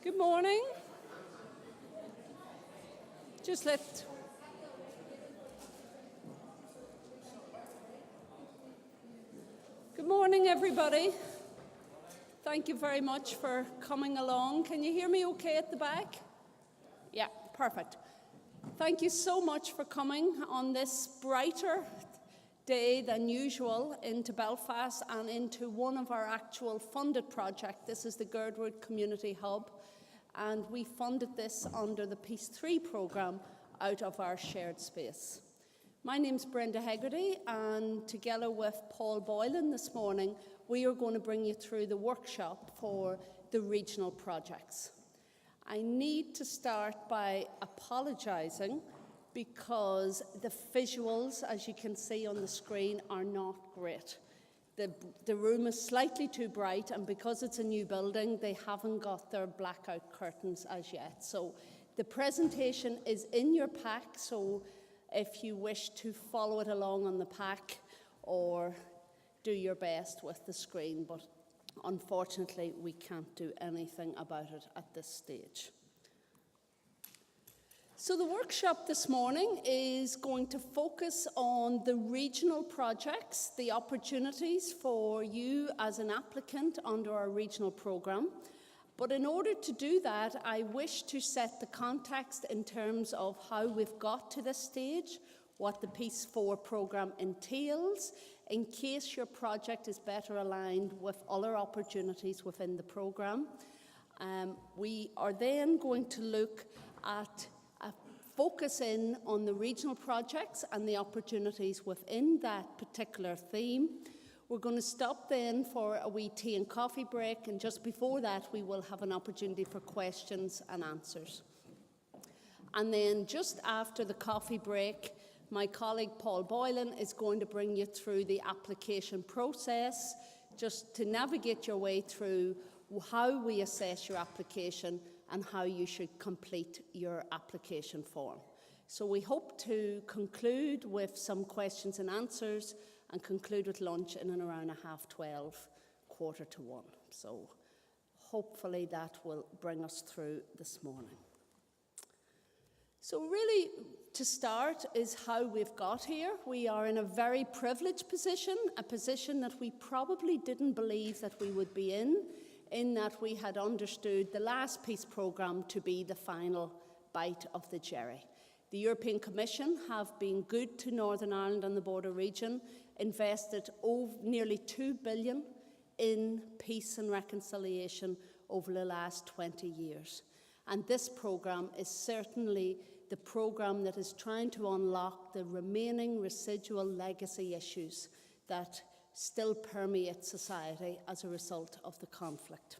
Good morning. Good morning, everybody. Thank you very much for coming along. Can you hear me okay at the back? Yeah, perfect. Thank you so much for coming on this brighter day than usual into Belfast and into one of our actual funded projects. This is the Girdwood Community Hub, and we funded this under the Peace 3 programme out of our shared space. My name's Brenda Hegarty, and together with Paul Boylan this morning, we are going to bring you through the workshop for the regional projects. I need to start by apologising because the visuals, as you can see on the screen, are not great. The room is slightly too bright, and because it's a new building, they haven't got their blackout curtains as yet. So the presentation is in your pack, so if you wish to follow it along on the pack or do your best with the screen, but unfortunately we can't do anything about it at this stage. So the workshop this morning is going to focus on the regional projects, the opportunities for you as an applicant under our regional programme. But in order to do that, I wish to set the context in terms of how we've got to this stage, what the Peace 4 programme entails, in case your project is better aligned with other opportunities within the programme. We are then going to look at focus in on the regional projects and the opportunities within that particular theme. We're going to stop then for a wee tea and coffee break, and just before that we will have an opportunity for questions and answers. And then just after the coffee break, my colleague Paul Boylan is going to bring you through the application process, just to navigate your way through how we assess your application and how you should complete your application form. So we hope to conclude with some questions and answers and conclude with lunch in and around 12:30, 1:45. So hopefully that will bring us through this morning. So really, to start is how we've got here. We are in a very privileged position, a position that we probably didn't believe that we would be in that we had understood the last peace programme to be the final bite of the cherry. The European Commission have been good to Northern Ireland and the border region, invested nearly €2 billion in peace and reconciliation over the last 20 years. And this programme is certainly the programme that is trying to unlock the remaining residual legacy issues that still permeate society as a result of the conflict.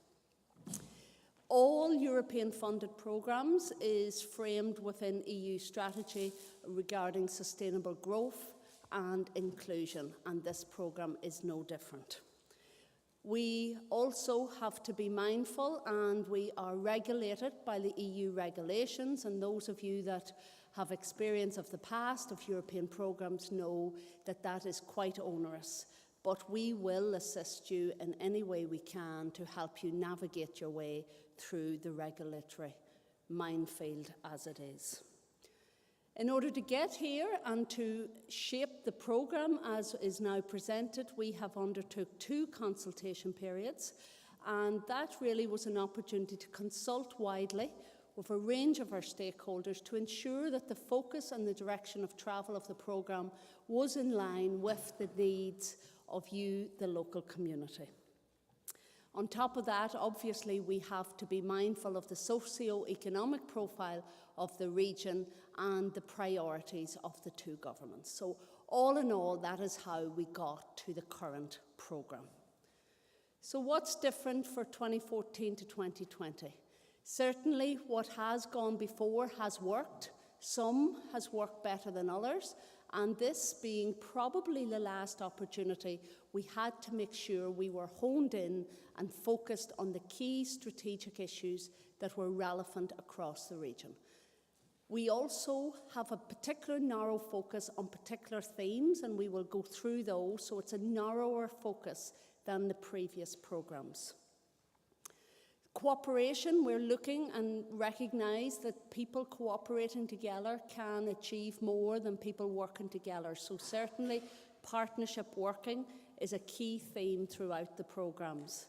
All European funded programmes is framed within EU strategy regarding sustainable growth and inclusion, and this programme is no different. We also have to be mindful, and we are regulated by the EU regulations, and those of you that have experience of the past of European programmes know that that is quite onerous. But we will assist you in any way we can to help you navigate your way through the regulatory minefield as it is. In order to get here and to shape the programme as is now presented, we have undertook 2 consultation periods, and that really was an opportunity to consult widely with a range of our stakeholders to ensure that the focus and the direction of travel of the programme was in line with the needs of you, the local community. On top of that, obviously, we have to be mindful of the socio-economic profile of the region and the priorities of the 2 governments. So all in all, that is how we got to the current programme. So what's different for 2014 to 2020? Certainly what has gone before has worked. Some has worked better than others. And this being probably the last opportunity, we had to make sure we were honed in and focused on the key strategic issues that were relevant across the region. We also have a particular narrow focus on particular themes, and we will go through those, so it's a narrower focus than the previous programmes. Cooperation, we're looking and recognise that people cooperating together can achieve more than people working together. So certainly partnership working is a key theme throughout the programmes,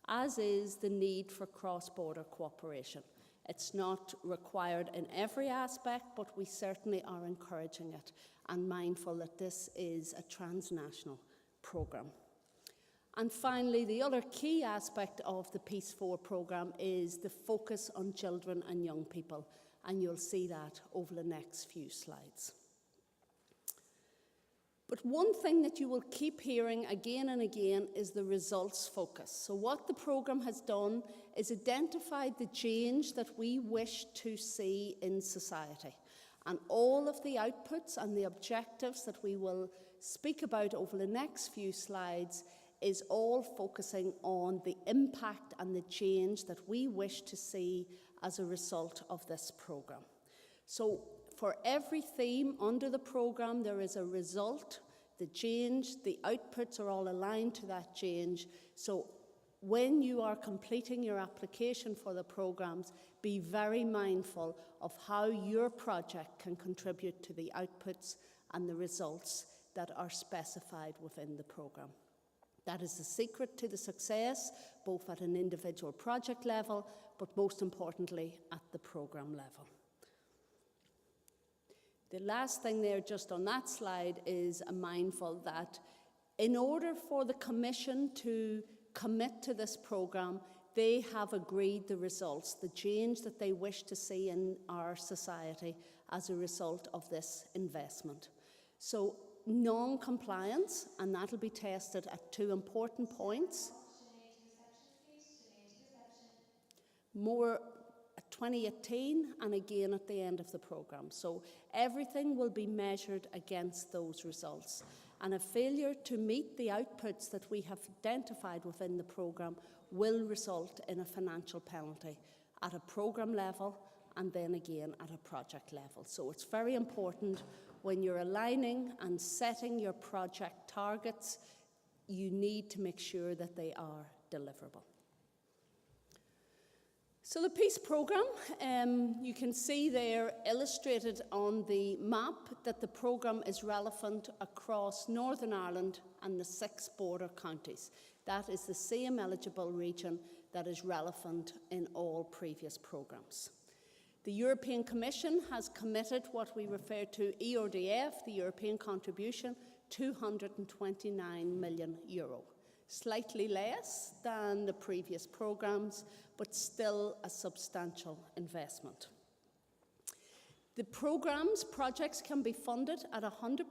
as is the need for cross-border cooperation. It's not required in every aspect, but we certainly are encouraging it and mindful that this is a transnational programme. And finally, the other key aspect of the Peace 4 programme is the focus on children and young people, and you'll see that over the next few slides. But one thing that you will keep hearing again and again is the results focus. So what the programme has done is identified the change that we wish to see in society. And all of the outputs and the objectives that we will speak about over the next few slides is all focusing on the impact and the change that we wish to see as a result of this programme. So for every theme under the programme, there is a result, the change, the outputs are all aligned to that change. So when you are completing your application for the programmes, be very mindful of how your project can contribute to the outputs and the results that are specified within the programme. That is the secret to the success, both at an individual project level, but most importantly at the programme level. The last thing there just on that slide is a mindful that in order for the Commission to commit to this programme, they have agreed the results, the change that they wish to see in our society as a result of this investment. So non-compliance, and that'll be tested at two important points. More at 2018 and again at the end of the programme. So everything will be measured against those results. And a failure to meet the outputs that we have identified within the programme will result in a financial penalty at a programme level and then again at a project level. So it's very important when you're aligning and setting your project targets, you need to make sure that they are deliverable. So the Peace Programme, you can see there illustrated on the map that the programme is relevant across Northern Ireland and the 6 border counties. That is the same eligible region that is relevant in all previous programmes. The European Commission has committed what we refer to ERDF, the European contribution, €229 million. Slightly less than the previous programmes, but still a substantial investment. The programmes, projects can be funded at 100%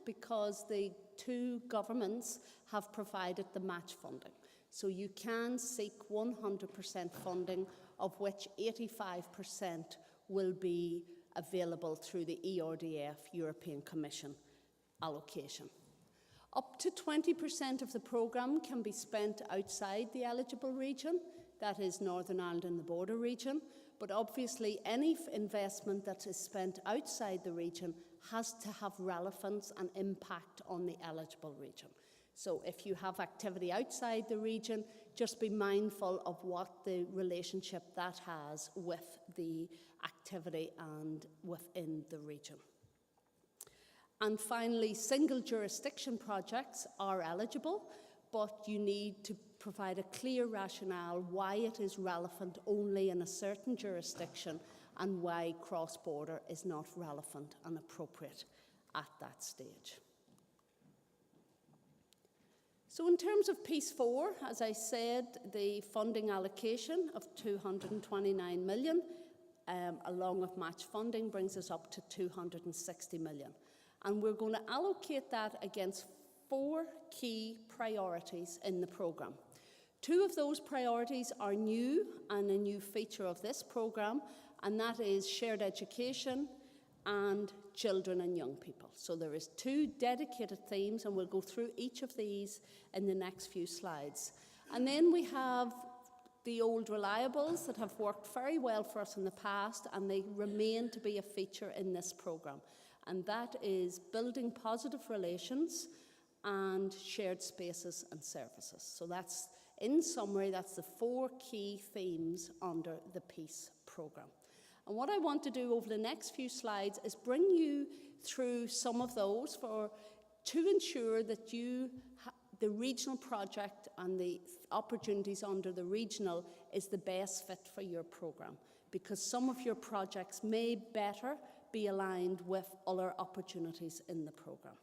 because the 2 governments have provided the match funding. So you can seek 100% funding, of which 85% will be available through the ERDF European Commission allocation. Up to 20% of the programme can be spent outside the eligible region, that is Northern Ireland and the border region, but obviously any investment that is spent outside the region has to have relevance and impact on the eligible region. So if you have activity outside the region, just be mindful of what the relationship that has with the activity and within the region. And finally, single jurisdiction projects are eligible, but you need to provide a clear rationale why it is relevant only in a certain jurisdiction and why cross-border is not relevant and appropriate at that stage. So in terms of Peace 4, as I said, the funding allocation of €229 million, along with match funding, brings us up to €260 million. And we're going to allocate that against 4 key priorities in the programme. 2 of those priorities are new and a new feature of this programme, and that is shared education and children and young people. So there is 2 dedicated themes, and we'll go through each of these in the next few slides. And then we have the old reliables that have worked very well for us in the past, and they remain to be a feature in this programme. And that is building positive relations and shared spaces and services. So that's In summary, that's the 4 key themes under the Peace Programme. And what I want to do over the next few slides is bring you through some of those to ensure that the regional project and the opportunities under the regional is the best fit for your programme, because some of your projects may better be aligned with other opportunities in the programme.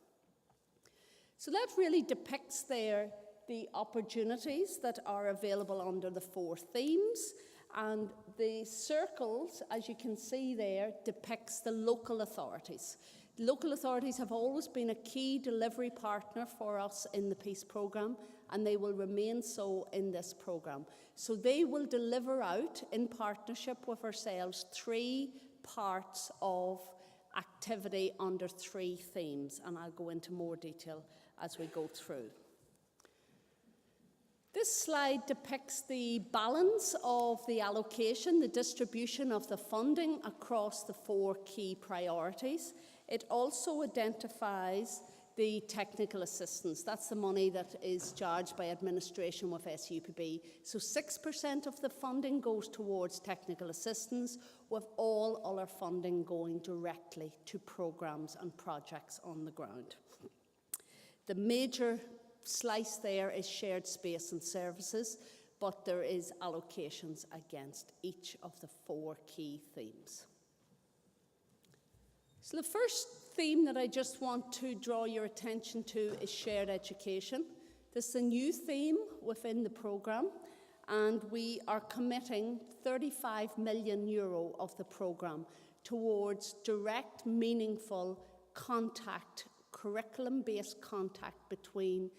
So that really depicts there the opportunities that are available under the 4 themes, and the circles, as you can see there, depicts the local authorities. Local authorities have always been a key delivery partner for us in the Peace Programme, and they will remain so in this programme. So they will deliver out, in partnership with ourselves, 3 parts of activity under 3 themes, and I'll go into more detail as we go through. This slide depicts the balance of the allocation, the distribution of the funding across the 4 key priorities. It also identifies the technical assistance. That's the money that is charged by administration with SEUPB. So 6% of the funding goes towards technical assistance, with all other funding going directly to programmes and projects on the ground. The major slice there is shared space and services, but there is allocations against each of the 4 key themes. So the first theme that I just want to draw your attention to is shared education. This is a new theme within the programme, and we are committing €35 million of the programme towards direct, meaningful contact, curriculum-based contact between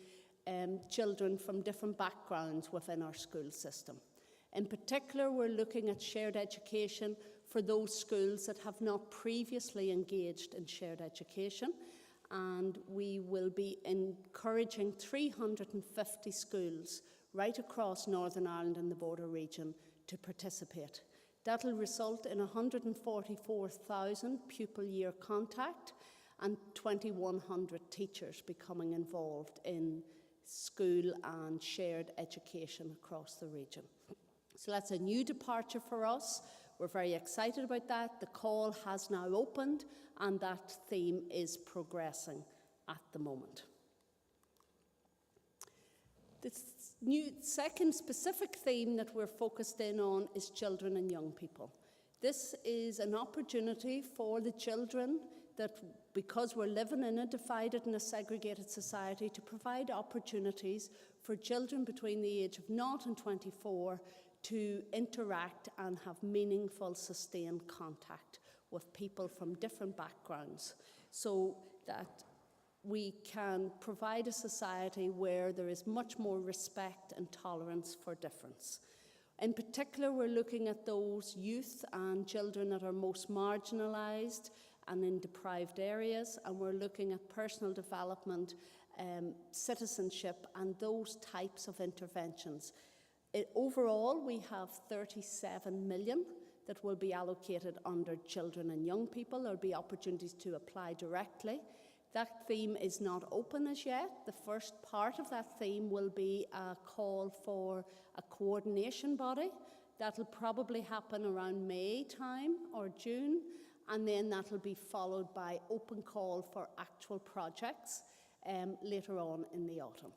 children from different backgrounds within our school system. In particular, we're looking at shared education for those schools that have not previously engaged in shared education, and we will be encouraging 350 schools right across Northern Ireland and the border region to participate. That will result in 144,000 pupil year contact and 2,100 teachers becoming involved in school and shared education across the region. So that's a new departure for us. We're very excited about that. The call has now opened, and that theme is progressing at the moment. The second specific theme that we're focused in on is children and young people. This is an opportunity for the children that, because we're living in a divided and a segregated society, to provide opportunities for children between the age of 0 and 24 to interact and have meaningful, sustained contact with people from different backgrounds, so that we can provide a society where there is much more respect and tolerance for difference. In particular, we're looking at those youth and children that are most marginalised and in deprived areas, and we're looking at personal development, citizenship, and those types of interventions. Overall, we have 37 million that will be allocated under children and young people. There'll be opportunities to apply directly. That theme is not open as yet. The first part of that theme will be a call for a coordination body. That'll probably happen around May time or June, and then that'll be followed by open call for actual projects later on in the autumn.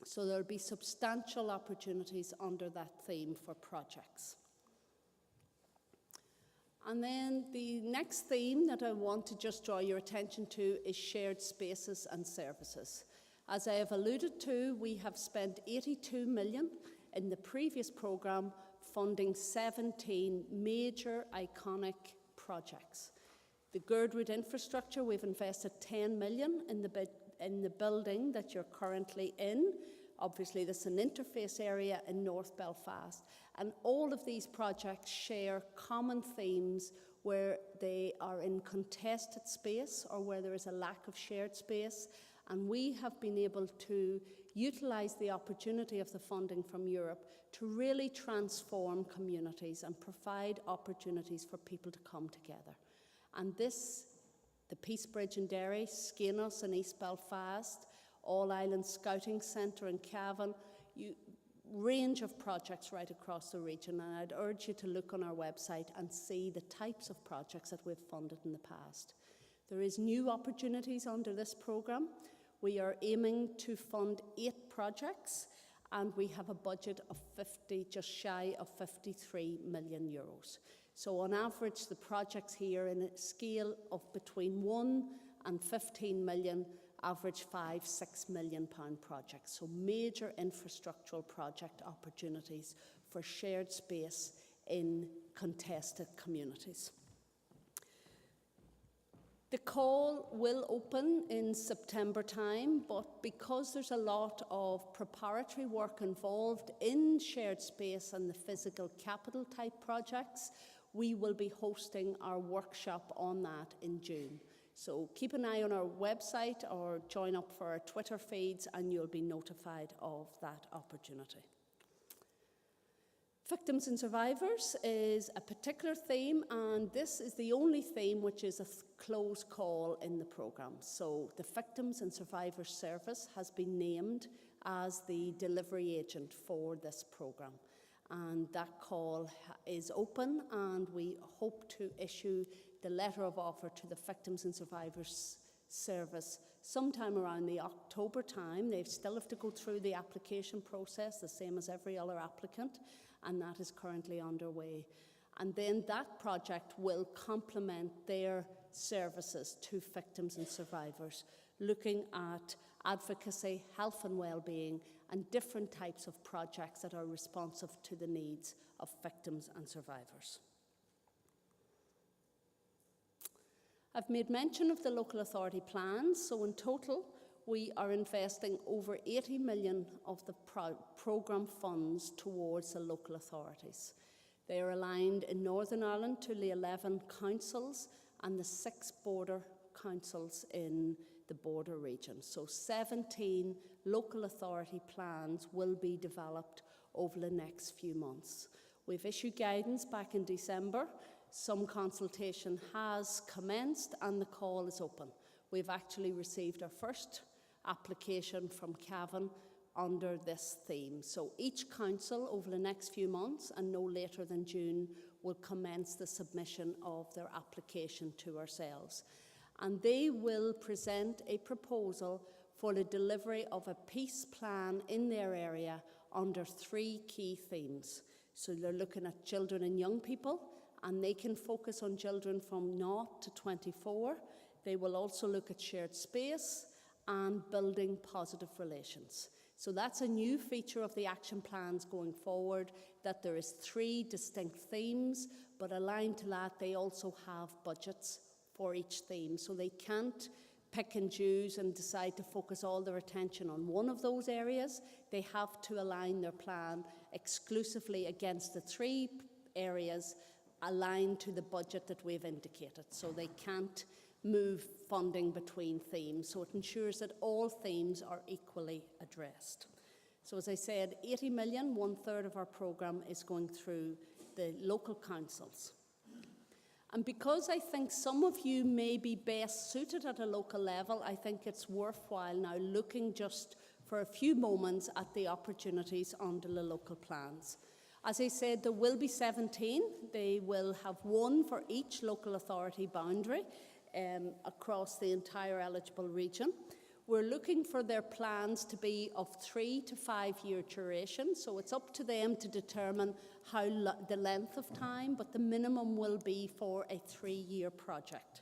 So there'll be substantial opportunities under that theme for projects. And then the next theme that I want to just draw your attention to is shared spaces and services. As I have alluded to, we have spent 82 million in the previous programme funding 17 major iconic projects. The Girdwood infrastructure, we've invested 10 million in the building that you're currently in. Obviously, this is an interface area in North Belfast. And all of these projects share common themes where they are in contested space or where there is a lack of shared space. And we have been able to utilise the opportunity of the funding from Europe to really transform communities and provide opportunities for people to come together. And this, the Peace Bridge in Derry, Skenos in East Belfast, All Island Scouting Centre in Cavan, range of projects right across the region, and I'd urge you to look on our website and see the types of projects that we've funded in the past. There is new opportunities under this programme. We are aiming to fund 8 projects, and we have a budget of just shy of 53 million euros. So on average, the projects here in a scale of between 1 and 15 million, average 5-6 million pound projects. So major infrastructural project opportunities for shared space in contested communities. The call will open in September time, but because there's a lot of preparatory work involved in shared space and the physical capital type projects, we will be hosting our workshop on that in June. So keep an eye on our website or join up for our Twitter feeds and you'll be notified of that opportunity. Victims and survivors is a particular theme, and this is the only theme which is a close call in the programme. So the Victims and Survivors Service has been named as the delivery agent for this programme. And that call is open, and we hope to issue the letter of offer to the Victims and Survivors Service sometime around the October time. They still have to go through the application process, the same as every other applicant, and that is currently underway. And then that project will complement their services to victims and survivors, looking at advocacy, health and well-being, and different types of projects that are responsive to the needs of victims and survivors. I've made mention of the local authority plans, so in total we are investing over 80 million of the programme funds towards the local authorities. They are aligned in Northern Ireland to the 11 councils and the 6 border councils in the border region. So 17 local authority plans will be developed over the next few months. We've issued guidance back in December. Some consultation has commenced and the call is open. We've actually received our first application from Cavan under this theme. So each council over the next few months and no later than June will commence the submission of their application to ourselves. And they will present a proposal for the delivery of a peace plan in their area under 3 key themes. So they're looking at children and young people, and they can focus on children from 0 to 24. They will also look at shared space and building positive relations. So that's a new feature of the action plans going forward, that there is 3 distinct themes, but aligned to that they also have budgets for each theme. So they can't pick and choose and decide to focus all their attention on one of those areas. They have to align their plan exclusively against the 3 areas aligned to the budget that we've indicated. So they can't move funding between themes. So it ensures that all themes are equally addressed. So as I said, 80 million, 1/3 of our programme is going through the local councils. And because I think some of you may be best suited at a local level, I think it's worthwhile now looking just for a few moments at the opportunities under the local plans. As I said, there will be 17. They will have 1 for each local authority boundary across the entire eligible region. We're looking for their plans to be of 3 to 5 year duration, so it's up to them to determine the length of time, but the minimum will be for a 3-year project.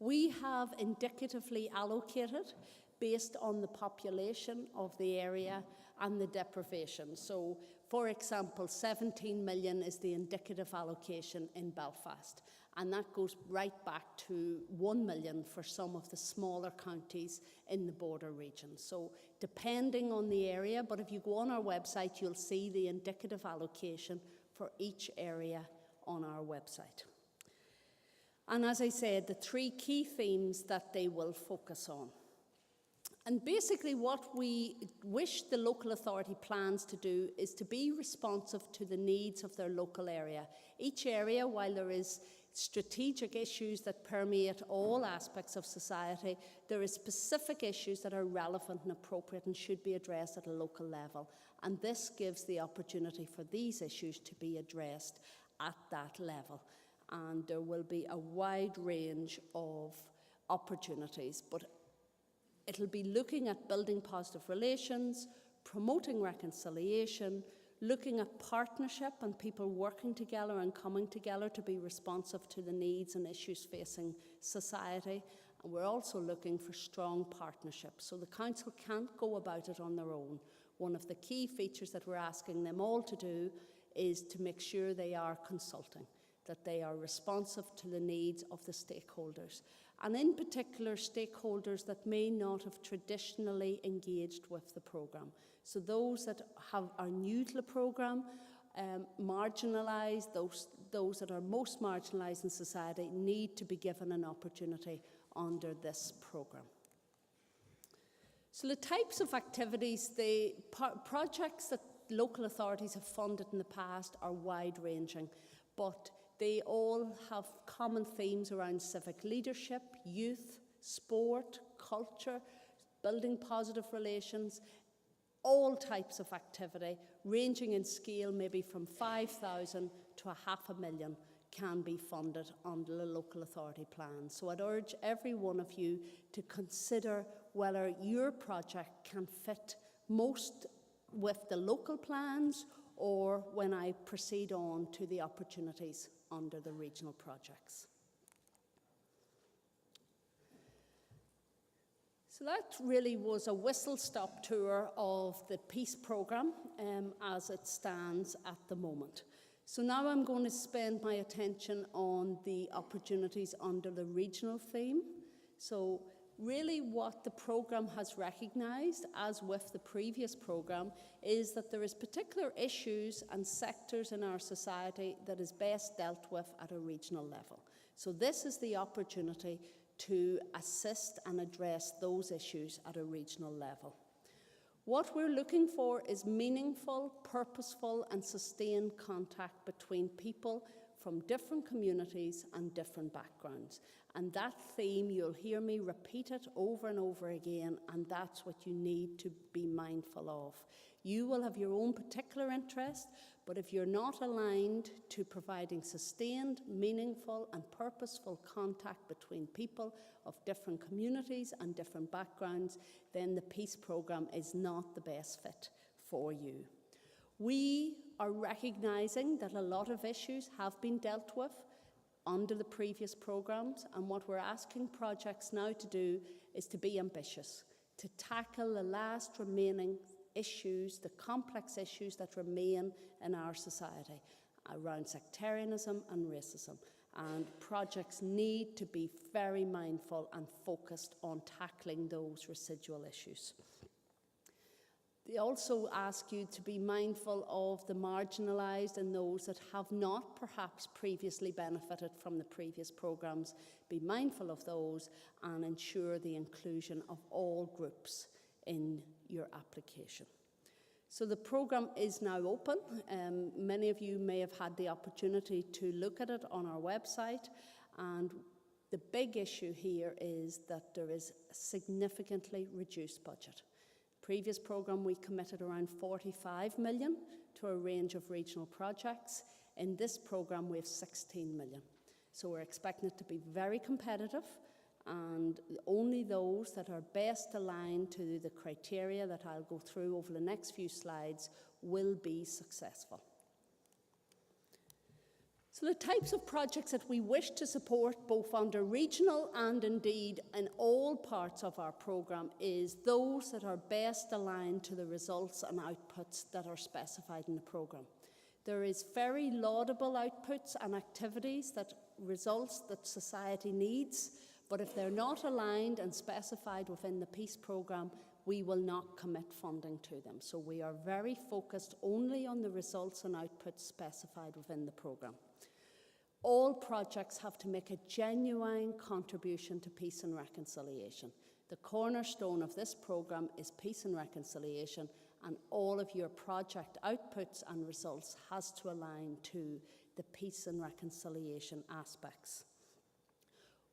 We have indicatively allocated based on the population of the area and the deprivation. So, for example, 17 million is the indicative allocation in Belfast, and that goes right back to 1 million for some of the smaller counties in the border region. So, depending on the area, but if you go on our website, you'll see the indicative allocation for each area on our website. And as I said, the 3 key themes that they will focus on. And basically what we wish the local authority plans to do is to be responsive to the needs of their local area. Each area, while there is strategic issues that permeate all aspects of society. There are specific issues that are relevant and appropriate and should be addressed at a local level. And this gives the opportunity for these issues to be addressed at that level. And there will be a wide range of opportunities, but it'll be looking at building positive relations, promoting reconciliation, looking at partnership and people working together and coming together to be responsive to the needs and issues facing society. And we're also looking for strong partnerships. So the Council can't go about it on their own. One of the key features that we're asking them all to do is to make sure they are consulting, that they are responsive to the needs of the stakeholders. And in particular, stakeholders that may not have traditionally engaged with the programme. So those that are new to the programme, marginalised, those that are most marginalised in society need to be given an opportunity under this programme. So the types of activities, the projects that local authorities have funded in the past are wide-ranging, but they all have common themes around civic leadership, youth, sport, culture, building positive relations, all types of activity, ranging in scale maybe from 5,000 to $500,000 can be funded under the local authority plan. So I'd urge every one of you to consider whether your project can fit most with the local plans or when I proceed on to the opportunities under the regional projects. So that really was a whistle-stop tour of the Peace Programme as it stands at the moment. So now I'm going to spend my attention on the opportunities under the regional theme. So really what the programme has recognised, as with the previous programme, is that there is particular issues and sectors in our society that is best dealt with at a regional level. So this is the opportunity to assist and address those issues at a regional level. What we're looking for is meaningful, purposeful and sustained contact between people from different communities and different backgrounds. And that theme, you'll hear me repeat it over and over again, and that's what you need to be mindful of. You will have your own particular interest, but if you're not aligned to providing sustained, meaningful and purposeful contact between people of different communities and different backgrounds, then the Peace Programme is not the best fit for you. We are recognising that a lot of issues have been dealt with under the previous programmes, and what we're asking projects now to do is to be ambitious, to tackle the last remaining issues, the complex issues that remain in our society around sectarianism and racism. And projects need to be very mindful and focused on tackling those residual issues. They also ask you to be mindful of the marginalised and those that have not perhaps previously benefited from the previous programmes. Be mindful of those and ensure the inclusion of all groups in your application. So the programme is now open. Many of you may have had the opportunity to look at it on our website, and the big issue here is that there is a significantly reduced budget. Previous programme we committed around 45 million to a range of regional projects. In this programme we have 16 million. So we're expecting it to be very competitive, and only those that are best aligned to the criteria that I'll go through over the next few slides will be successful. So the types of projects that we wish to support both under regional and indeed in all parts of our programme is those that are best aligned to the results and outputs that are specified in the programme. There is very laudable outputs and activities that results that society needs, but if they're not aligned and specified within the Peace Programme, we will not commit funding to them. So we are very focused only on the results and outputs specified within the programme. All projects have to make a genuine contribution to peace and reconciliation. The cornerstone of this programme is peace and reconciliation, and all of your project outputs and results has to align to the peace and reconciliation aspects.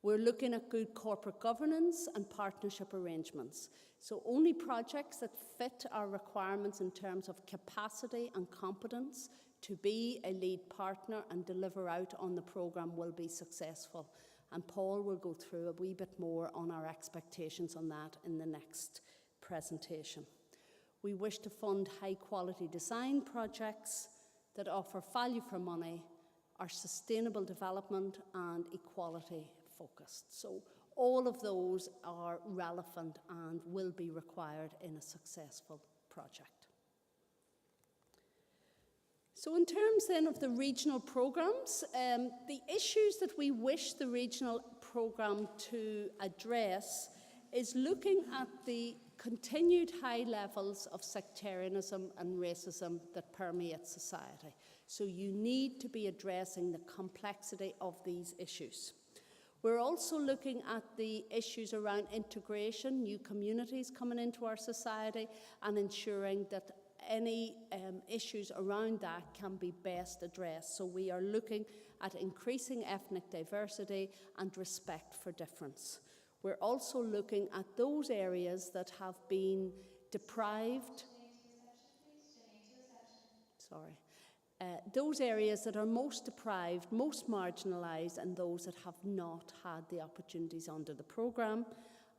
We're looking at good corporate governance and partnership arrangements. So only projects that fit our requirements in terms of capacity and competence to be a lead partner and deliver out on the programme will be successful. And Paul will go through a wee bit more on our expectations on that in the next presentation. We wish to fund high quality design projects that offer value for money, are sustainable development and equality focused. So all of those are relevant and will be required in a successful project. So in terms then of the regional programmes, the issues that we wish the regional programme to address is looking at the continued high levels of sectarianism and racism that permeate society. So you need to be addressing the complexity of these issues. We're also looking at the issues around integration, new communities coming into our society, and ensuring that any issues around that can be best addressed. So we are looking at increasing ethnic diversity and respect for difference. We're also looking at those areas that have been deprived. Those areas that are most deprived, most marginalised, and those that have not had the opportunities under the programme,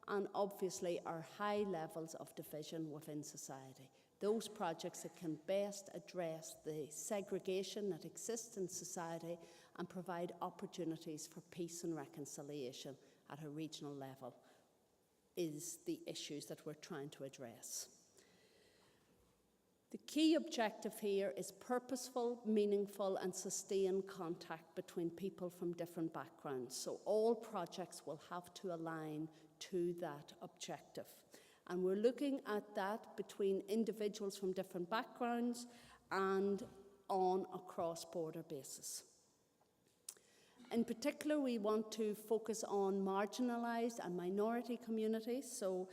and obviously our high levels of division within society. Those projects that can best address the segregation that exists in society and provide opportunities for peace and reconciliation at a regional level is the issues that we're trying to address. The key objective here is purposeful, meaningful and sustained contact between people from different backgrounds. So all projects will have to align to that objective. And we're looking at that between individuals from different backgrounds and on a cross-border basis. In particular, we want to focus on marginalised and minority communities. So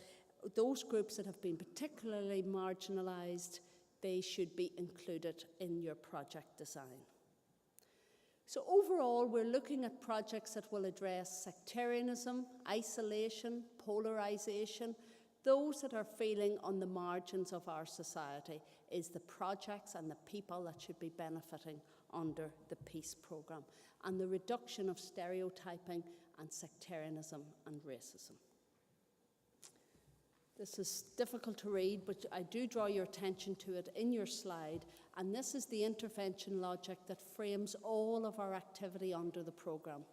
those groups that have been particularly marginalised, they should be included in your project design. So overall, we're looking at projects that will address sectarianism, isolation, polarisation. Those that are feeling on the margins of our society is the projects and the people that should be benefiting under the peace programme, and the reduction of stereotyping and sectarianism and racism. This is difficult to read, but I do draw your attention to it in your slide, and this is the intervention logic that frames all of our activity under the programme.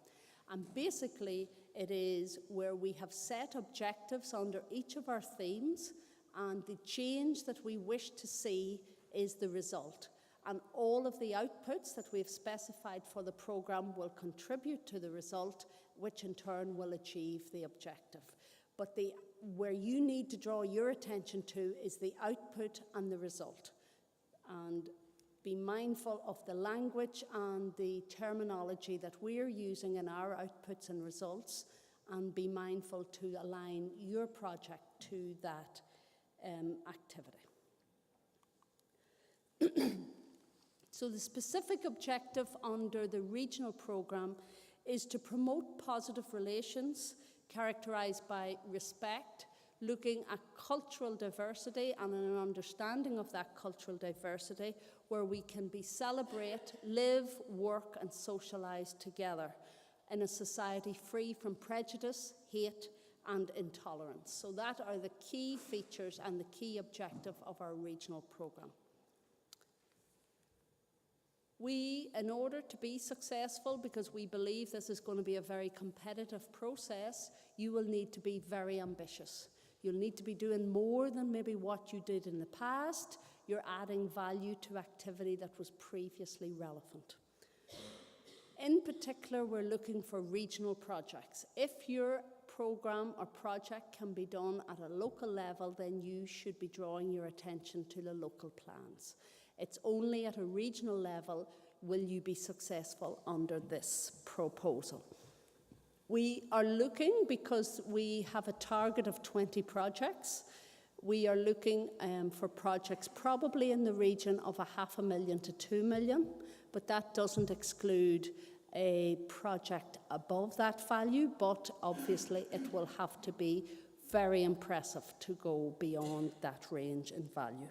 And basically, it is where we have set objectives under each of our themes, and the change that we wish to see is the result. And all of the outputs that we've specified for the programme will contribute to the result, which in turn will achieve the objective. But where you need to draw your attention to is the output and the result. And be mindful of the language and the terminology that we're using in our outputs and results, and be mindful to align your project to that activity. So the specific objective under the regional programme is to promote positive relations characterised by respect, looking at cultural diversity and an understanding of that cultural diversity, where we can celebrate, live, work and socialise together in a society free from prejudice, hate and intolerance. So that are the key features and the key objective of our regional programme. We, in order to be successful, because we believe this is going to be a very competitive process, you will need to be very ambitious. You'll need to be doing more than maybe what you did in the past. You're adding value to activity that was previously relevant. In particular, we're looking for regional projects. If your programme or project can be done at a local level, then you should be drawing your attention to the local plans. It's only at a regional level will you be successful under this proposal. We are looking, because we have a target of 20 projects, we are looking for projects probably in the region of £500,000 to £2 million, but that doesn't exclude a project above that value, but obviously it will have to be very impressive to go beyond that range in value.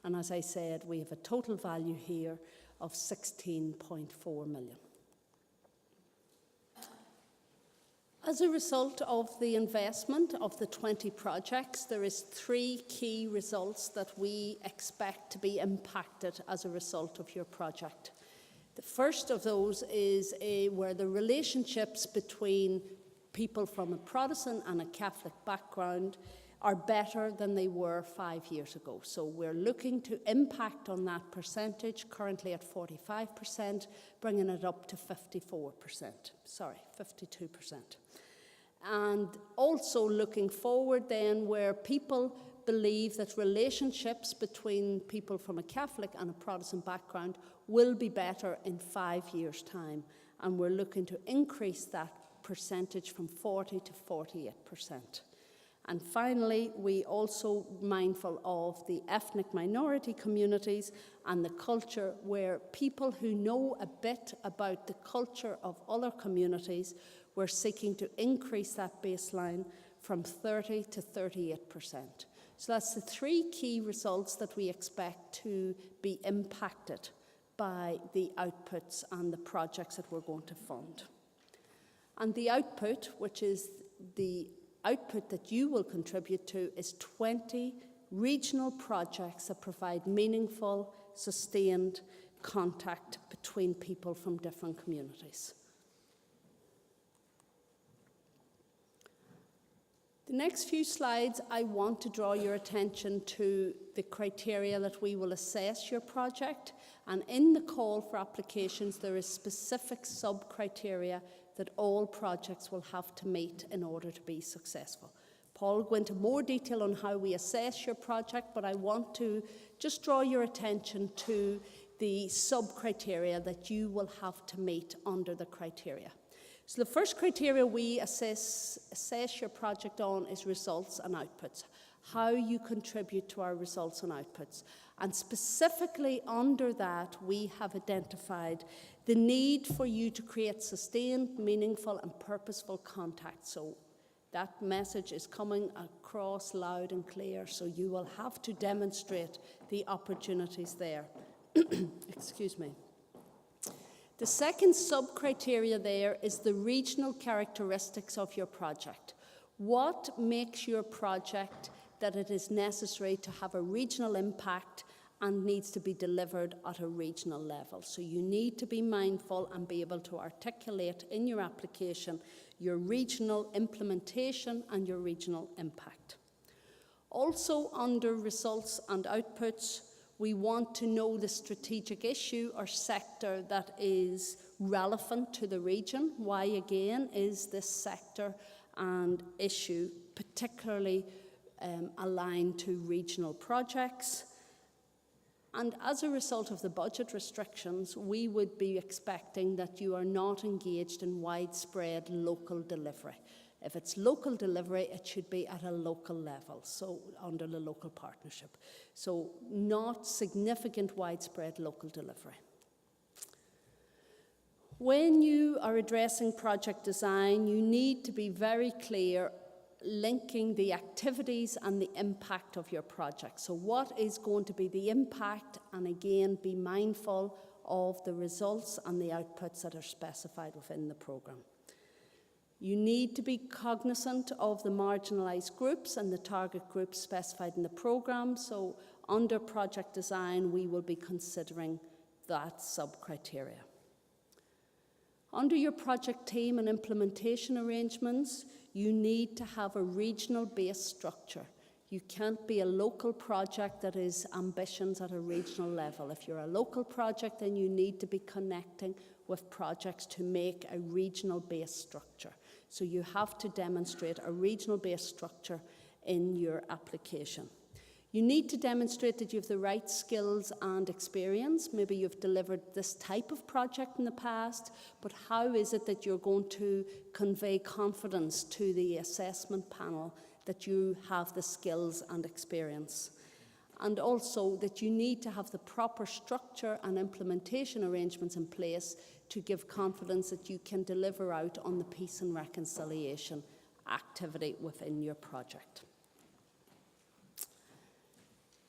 And as I said, we have a total value here of 16.4 million. As a result of the investment of the 20 projects, there is 3 key results that we expect to be impacted as a result of your project. The first of those is where the relationships between people from a Protestant and a Catholic background are better than they were 5 years ago. So we're looking to impact on that percentage, currently at 45%, bringing it up to 52%. And also looking forward then, where people believe that relationships between people from a Catholic and a Protestant background will be better in 5 years' time. And we're looking to increase that percentage from 40 to 48%. And finally, we also mindful of the ethnic minority communities and the culture, where people who know a bit about the culture of other communities, we're seeking to increase that baseline from 30 to 38%. So that's the 3 key results that we expect to be impacted by the outputs and the projects that we're going to fund. And the output, which is the output that you will contribute to, is 20 regional projects that provide meaningful, sustained contact between people from different communities. The next few slides, I want to draw your attention to the criteria that we will assess your project. And in the call for applications, there is specific sub-criteria that all projects will have to meet in order to be successful. Paul will go into more detail on how we assess your project, but I want to just draw your attention to the sub-criteria that you will have to meet under the criteria. So the first criteria we assess your project on is results and outputs, how you contribute to our results and outputs. And specifically under that, we have identified the need for you to create sustained, meaningful and purposeful contact. So that message is coming across loud and clear, so you will have to demonstrate the opportunities there. Excuse me. The second sub-criteria there is the regional characteristics of your project. What makes your project that it is necessary to have a regional impact and needs to be delivered at a regional level? So you need to be mindful and be able to articulate in your application your regional implementation and your regional impact. Also under results and outputs, we want to know the strategic issue or sector that is relevant to the region. Why, again, is this sector and issue particularly aligned to regional projects? And as a result of the budget restrictions, we would be expecting that you are not engaged in widespread local delivery. If it's local delivery, it should be at a local level, so under the local partnership. So not significant widespread local delivery. When you are addressing project design, you need to be very clear linking the activities and the impact of your project. So what is going to be the impact, and again, be mindful of the results and the outputs that are specified within the programme. You need to be cognizant of the marginalised groups and the target groups specified in the programme. So under project design, we will be considering that sub-criteria. Under your project team and implementation arrangements, you need to have a regional-based structure. You can't be a local project that is ambitions at a regional level. If you're a local project, then you need to be connecting with projects to make a regional-based structure. So you have to demonstrate a regional-based structure in your application. You need to demonstrate that you have the right skills and experience. Maybe you've delivered this type of project in the past, but how is it that you're going to convey confidence to the assessment panel that you have the skills and experience? and also that you need to have the proper structure and implementation arrangements in place to give confidence that you can deliver out on the peace and reconciliation activity within your project.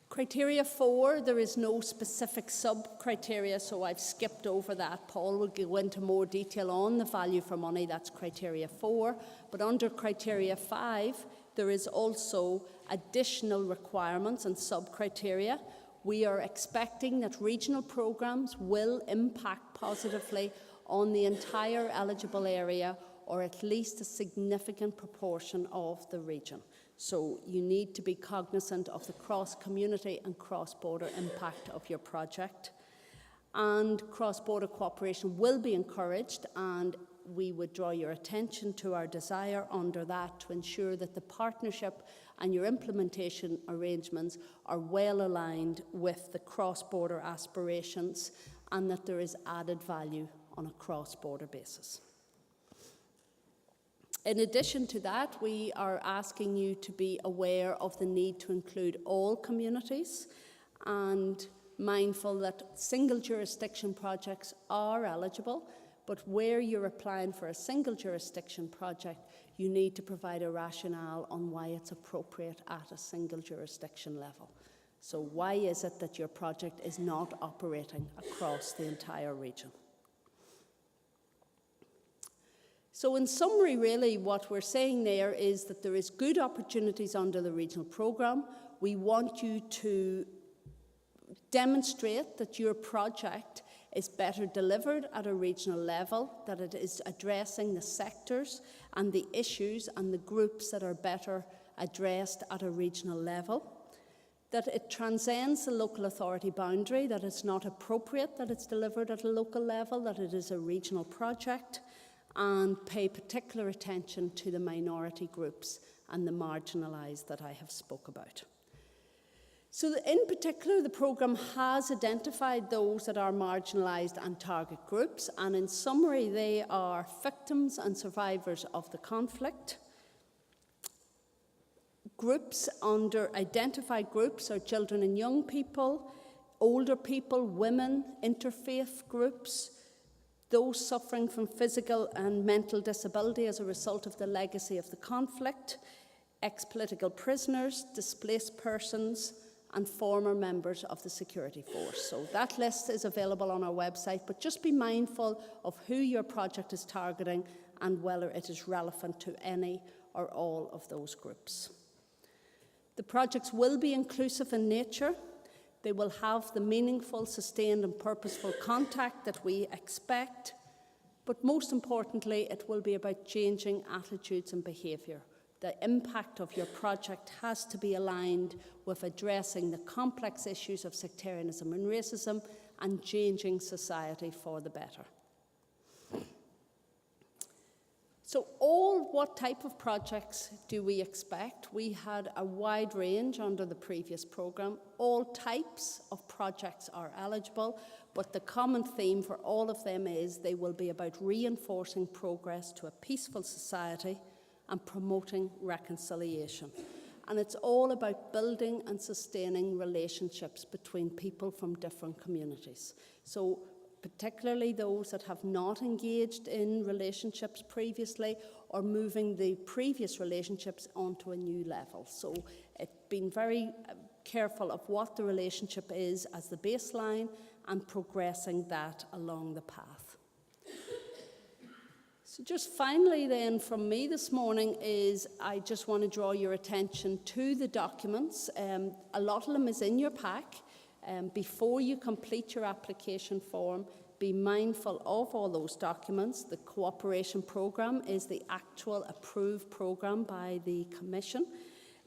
Criteria 4, there is no specific sub-criteria, so I've skipped over that. Paul will go into more detail on the value for money, that's criteria 4. But under criteria 5, there is also additional requirements and sub-criteria. We are expecting that regional programmes will impact positively on the entire eligible area, or at least a significant proportion of the region. So you need to be cognizant of the cross-community and cross-border impact of your project. And cross-border cooperation will be encouraged, and we would draw your attention to our desire under that to ensure that the partnership and your implementation arrangements are well aligned with the cross-border aspirations, and that there is added value on a cross-border basis. In addition to that, we are asking you to be aware of the need to include all communities and mindful that single jurisdiction projects are eligible, but where you're applying for a single jurisdiction project, you need to provide a rationale on why it's appropriate at a single jurisdiction level. So why is it that your project is not operating across the entire region? So in summary, really, what we're saying there is that there is good opportunities under the regional programme. We want you to demonstrate that your project is better delivered at a regional level, that it is addressing the sectors and the issues and the groups that are better addressed at a regional level, that it transcends the local authority boundary, that it's not appropriate that it's delivered at a local level, that it is a regional project, and pay particular attention to the minority groups and the marginalised that I have spoke about. So in particular, the programme has identified those that are marginalised and target groups, and in summary, they are victims and survivors of the conflict. Groups under identified groups are children and young people, older people, women, interfaith groups, those suffering from physical and mental disability as a result of the legacy of the conflict, ex-political prisoners, displaced persons, and former members of the security force. So that list is available on our website, but just be mindful of who your project is targeting and whether it is relevant to any or all of those groups. The projects will be inclusive in nature. They will have the meaningful, sustained and purposeful contact that we expect, but most importantly, it will be about changing attitudes and behaviour. The impact of your project has to be aligned with addressing the complex issues of sectarianism and racism and changing society for the better. So what type of projects do we expect? We had a wide range under the previous programme. All types of projects are eligible, but the common theme for all of them is they will be about reinforcing progress to a peaceful society and promoting reconciliation. And it's all about building and sustaining relationships between people from different communities. So particularly those that have not engaged in relationships previously or moving the previous relationships onto a new level. So it's been very careful of what the relationship is as the baseline and progressing that along the path. So just finally then from me this morning is I just want to draw your attention to the documents. A lot of them is in your pack. Before you complete your application form, be mindful of all those documents. The cooperation programme is the actual approved programme by the Commission.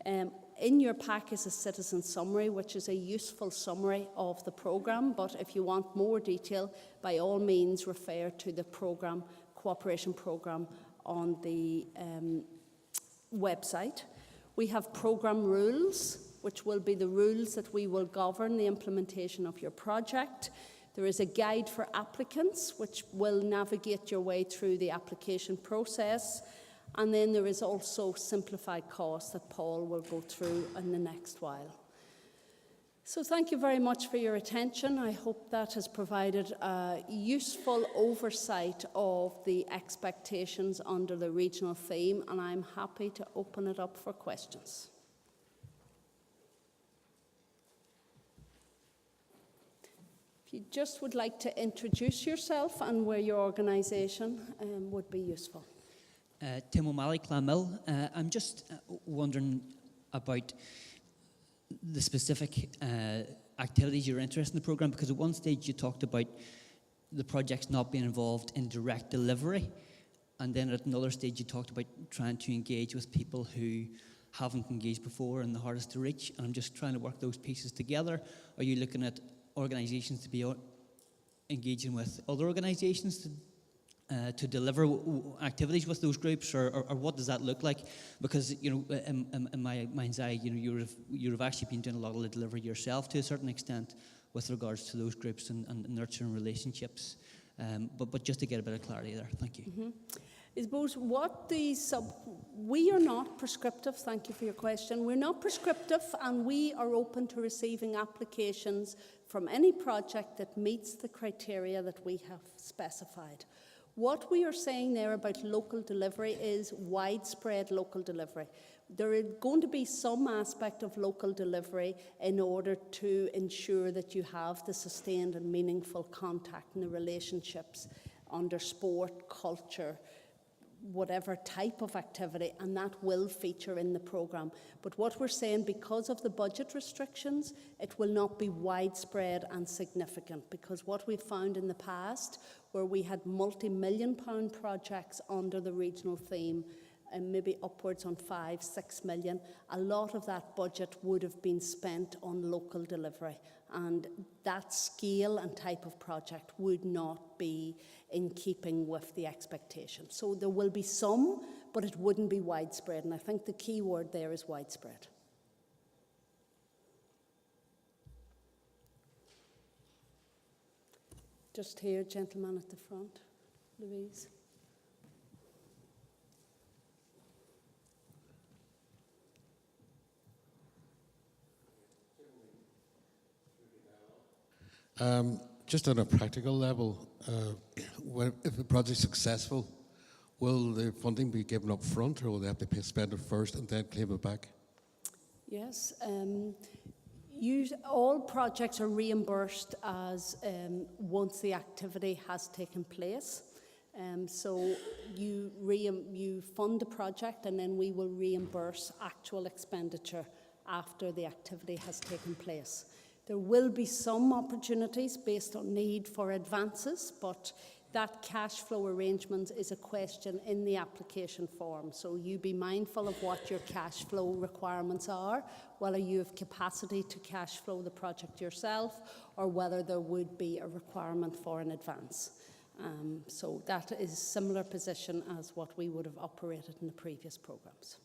In your pack is a citizen summary, which is a useful summary of the programme, but if you want more detail, by all means refer to the cooperation programme on the website. We have programme rules, which will be the rules that we will govern the implementation of your project. There is a guide for applicants, which will navigate your way through the application process. And then there is also simplified costs that Paul will go through in the next while. So thank you very much for your attention. I hope that has provided a useful oversight of the expectations under the regional theme, and I'm happy to open it up for questions. If you just would like to introduce yourself and where your organisation would be useful. Tim O'Malley, Clonmel. I'm just wondering about the specific activities you're interested in the programme, because at one stage you talked about the projects not being involved in direct delivery, and then at another stage you talked about trying to engage with people who haven't engaged before and the hardest to reach, and I'm just trying to work those pieces together. Are you looking at organisations to be engaging with other organisations to deliver activities with those groups, or what does that look like? Because, you know, in my mind's eye, you know, you have actually been doing a lot of the delivery yourself to a certain extent with regards to those groups and nurturing relationships. But just to get a bit of clarity there, thank you. Mm-hmm. I suppose we are not prescriptive, thank you for your question. We're not prescriptive, and we are open to receiving applications from any project that meets the criteria that we have specified. What we are saying there about local delivery is widespread local delivery. There is going to be some aspect of local delivery in order to ensure that you have the sustained and meaningful contact and the relationships under sport, culture, whatever type of activity, and that will feature in the programme. But what we're saying, because of the budget restrictions, it will not be widespread and significant, because what we've found in the past, where we had multi-million-pound projects under the regional theme, and maybe upwards on 5-6 million, a lot of that budget would have been spent on local delivery, and that scale and type of project would not be in keeping with the expectation. So there will be some, but it wouldn't be widespread, and I think the key word there is widespread. Just here, gentleman at the front, Louise. Just on a practical level, if the project's successful, will the funding be given up front, or will they have to spend it first and then claim it back? Yes, all projects are reimbursed as once the activity has taken place. So you fund the project, and then we will reimburse actual expenditure after the activity has taken place. There will be some opportunities based on need for advances, but that cash flow arrangement is a question in the application form. So you be mindful of what your cash flow requirements are, whether you have capacity to cash flow the project yourself, or whether there would be a requirement for an advance. So that is a similar position as what we would have operated in the previous programmes.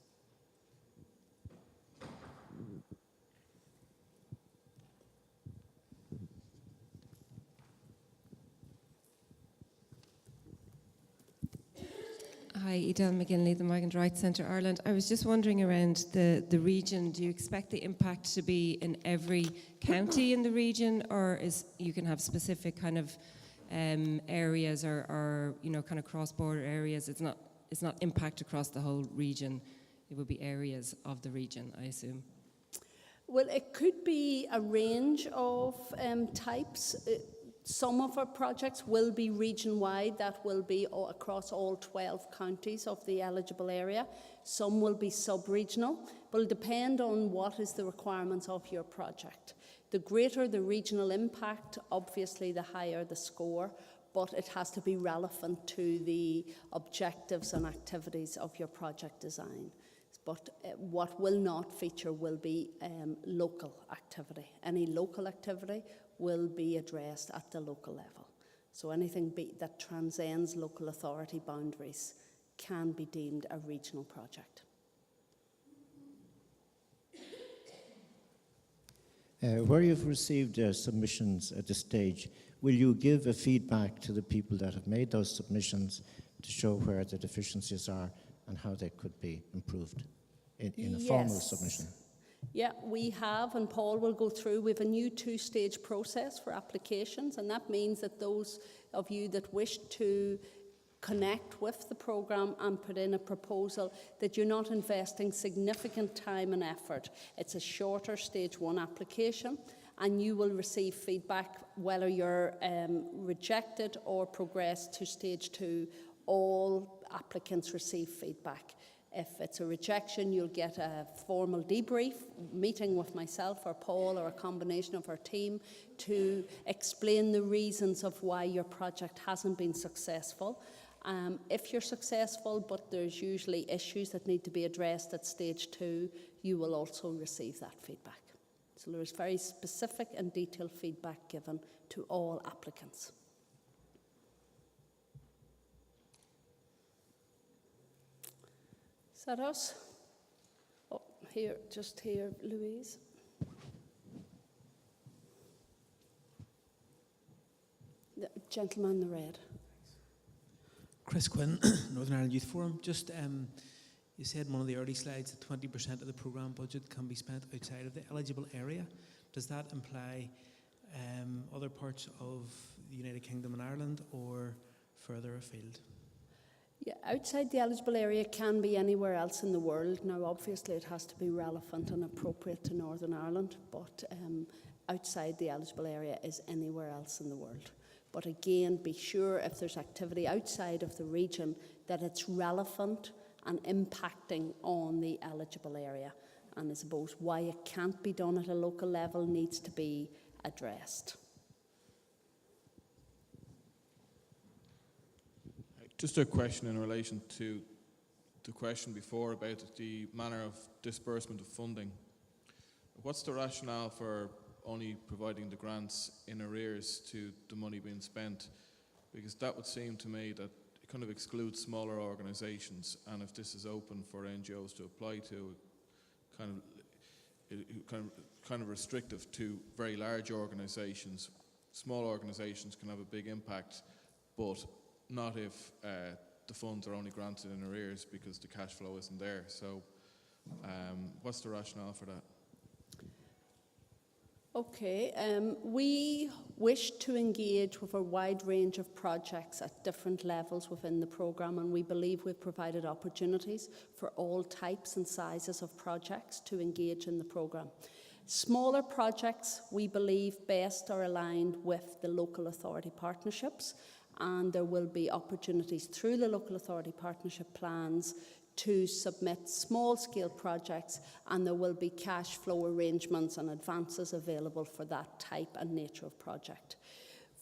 Hi, Edel McGinley, the Migrant Rights Centre Ireland. I was just wondering around the region, do you expect the impact to be in every county in the region, or you can have specific kind of areas or you know, kind of cross-border areas? It's not impact across the whole region, it would be areas of the region, I assume. Well, it could be a range of types. Some of our projects will be region-wide, that will be across all 12 counties of the eligible area. Some will be sub-regional, but it'll depend on what is the requirements of your project. The greater the regional impact, obviously the higher the score, but it has to be relevant to the objectives and activities of your project design. But what will not feature will be local activity. Any local activity will be addressed at the local level. So anything that transcends local authority boundaries can be deemed a regional project. Where you've received submissions at this stage, will you give a feedback to the people that have made those submissions to show where the deficiencies are and how they could be improved in a formal submission? Yeah, we have, and Paul will go through, we have a new two-stage process for applications, and that means that those of you that wish to connect with the programme and put in a proposal, that you're not investing significant time and effort. It's a shorter stage 1 application, and you will receive feedback whether you're rejected or progress to stage 2. All applicants receive feedback. If it's a rejection, you'll get a formal debrief meeting with myself or Paul or a combination of our team to explain the reasons of why your project hasn't been successful. If you're successful, but there's usually issues that need to be addressed at stage 2, you will also receive that feedback. So there is very specific and detailed feedback given to all applicants. Is that us? Oh, here, just here, Louise. The gentleman in the red. Chris Quinn, Northern Ireland Youth Forum. Just, you said in one of the early slides that 20% of the programme budget can be spent outside of the eligible area. Does that imply other parts of the United Kingdom and Ireland or further afield? Yeah, outside the eligible area can be anywhere else in the world. Now, obviously, it has to be relevant and appropriate to Northern Ireland, but outside the eligible area is anywhere else in the world. But again, be sure if there's activity outside of the region that it's relevant and impacting on the eligible area. And I suppose why it can't be done at a local level needs to be addressed. Just a question in relation to the question before about the manner of disbursement of funding. What's the rationale for only providing the grants in arrears to the money being spent? Because that would seem to me that it kind of excludes smaller organisations, and if this is open for NGOs to apply to, kind of restrictive to very large organisations. Small organisations can have a big impact, but not if the funds are only granted in arrears because the cash flow isn't there. So what's the rationale for that? Okay, we wish to engage with a wide range of projects at different levels within the programme, and we believe we've provided opportunities for all types and sizes of projects to engage in the programme. Smaller projects, we believe, best are aligned with the local authority partnerships, and there will be opportunities through the local authority partnership plans to submit small-scale projects, and there will be cash flow arrangements and advances available for that type and nature of project.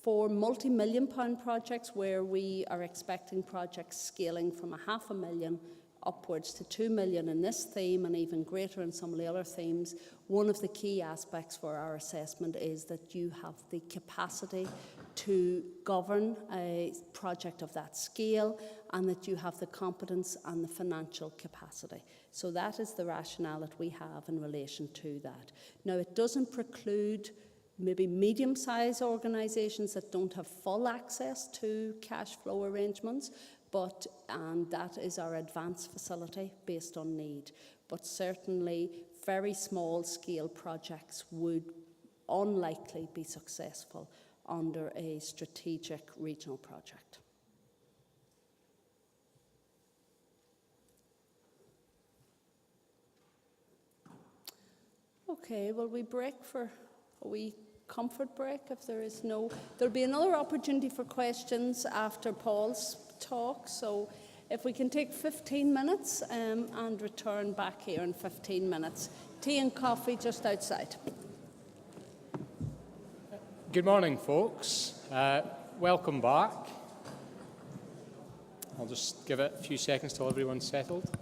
For multi-million pound projects, where we are expecting projects scaling from £500,000 upwards to 2 million in this theme and even greater in some of the other themes, one of the key aspects for our assessment is that you have the capacity to govern a project of that scale and that you have the competence and the financial capacity. So that is the rationale that we have in relation to that. Now, it doesn't preclude maybe medium-sized organisations that don't have full access to cash flow arrangements, and that is our advanced facility based on need. But certainly very small scale projects would unlikely be successful under a strategic regional project. Okay, will we break for a wee comfort break if there is no? There'll be another opportunity for questions after Paul's talk, so if we can take 15 minutes and return back here in 15 minutes. Tea and coffee just outside. Good morning, folks. Welcome back. I'll just give it a few seconds till everyone's settled.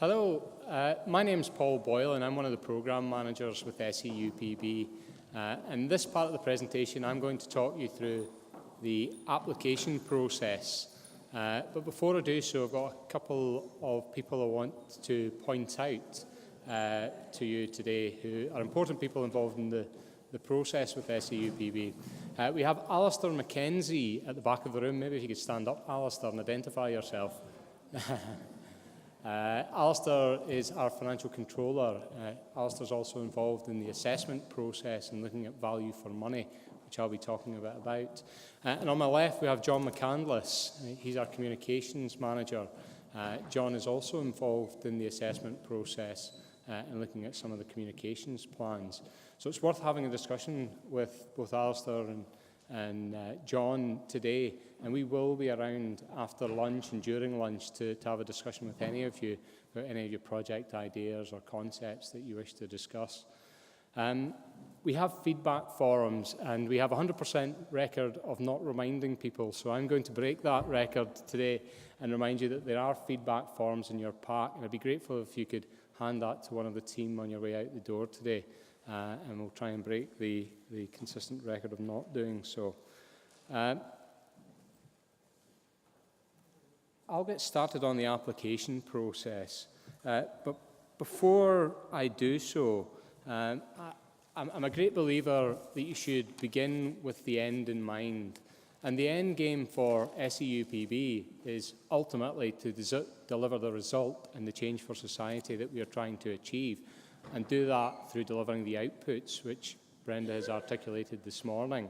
Hello, my name's Paul Boyle and I'm one of the programme managers with SEUPB. In this part of the presentation I'm going to talk you through the application process. But before I do so, I've got a couple of people I want to point out to you today who are important people involved in the the process with SEUPB. We have Alistair McKenzie at the back of the room. Maybe if you could stand up, Alistair, and identify yourself. Alistair is our financial controller. Alistair's also involved in the assessment process and looking at value for money, which I'll be talking a bit about. And on my left, we have John McCandless. He's our communications manager. John is also involved in the assessment process and looking at some of the communications plans. So it's worth having a discussion with both Alistair and John today, and we will be around after lunch and during lunch to have a discussion with any of you about any of your project ideas or concepts that you wish to discuss. We have feedback forums, and we have a 100% record of not reminding people, so I'm going to break that record today and remind you that there are feedback forums in your pack, and I'd be grateful if you could hand that to one of the team on your way out the door today, and we'll try and break the consistent record of not doing so. I'll get started on the application process, but before I do so, I'm a great believer that you should begin with the end in mind. And the end game for SEUPB is ultimately to deliver the result and the change for society that we are trying to achieve, and do that through delivering the outputs, which Brenda has articulated this morning.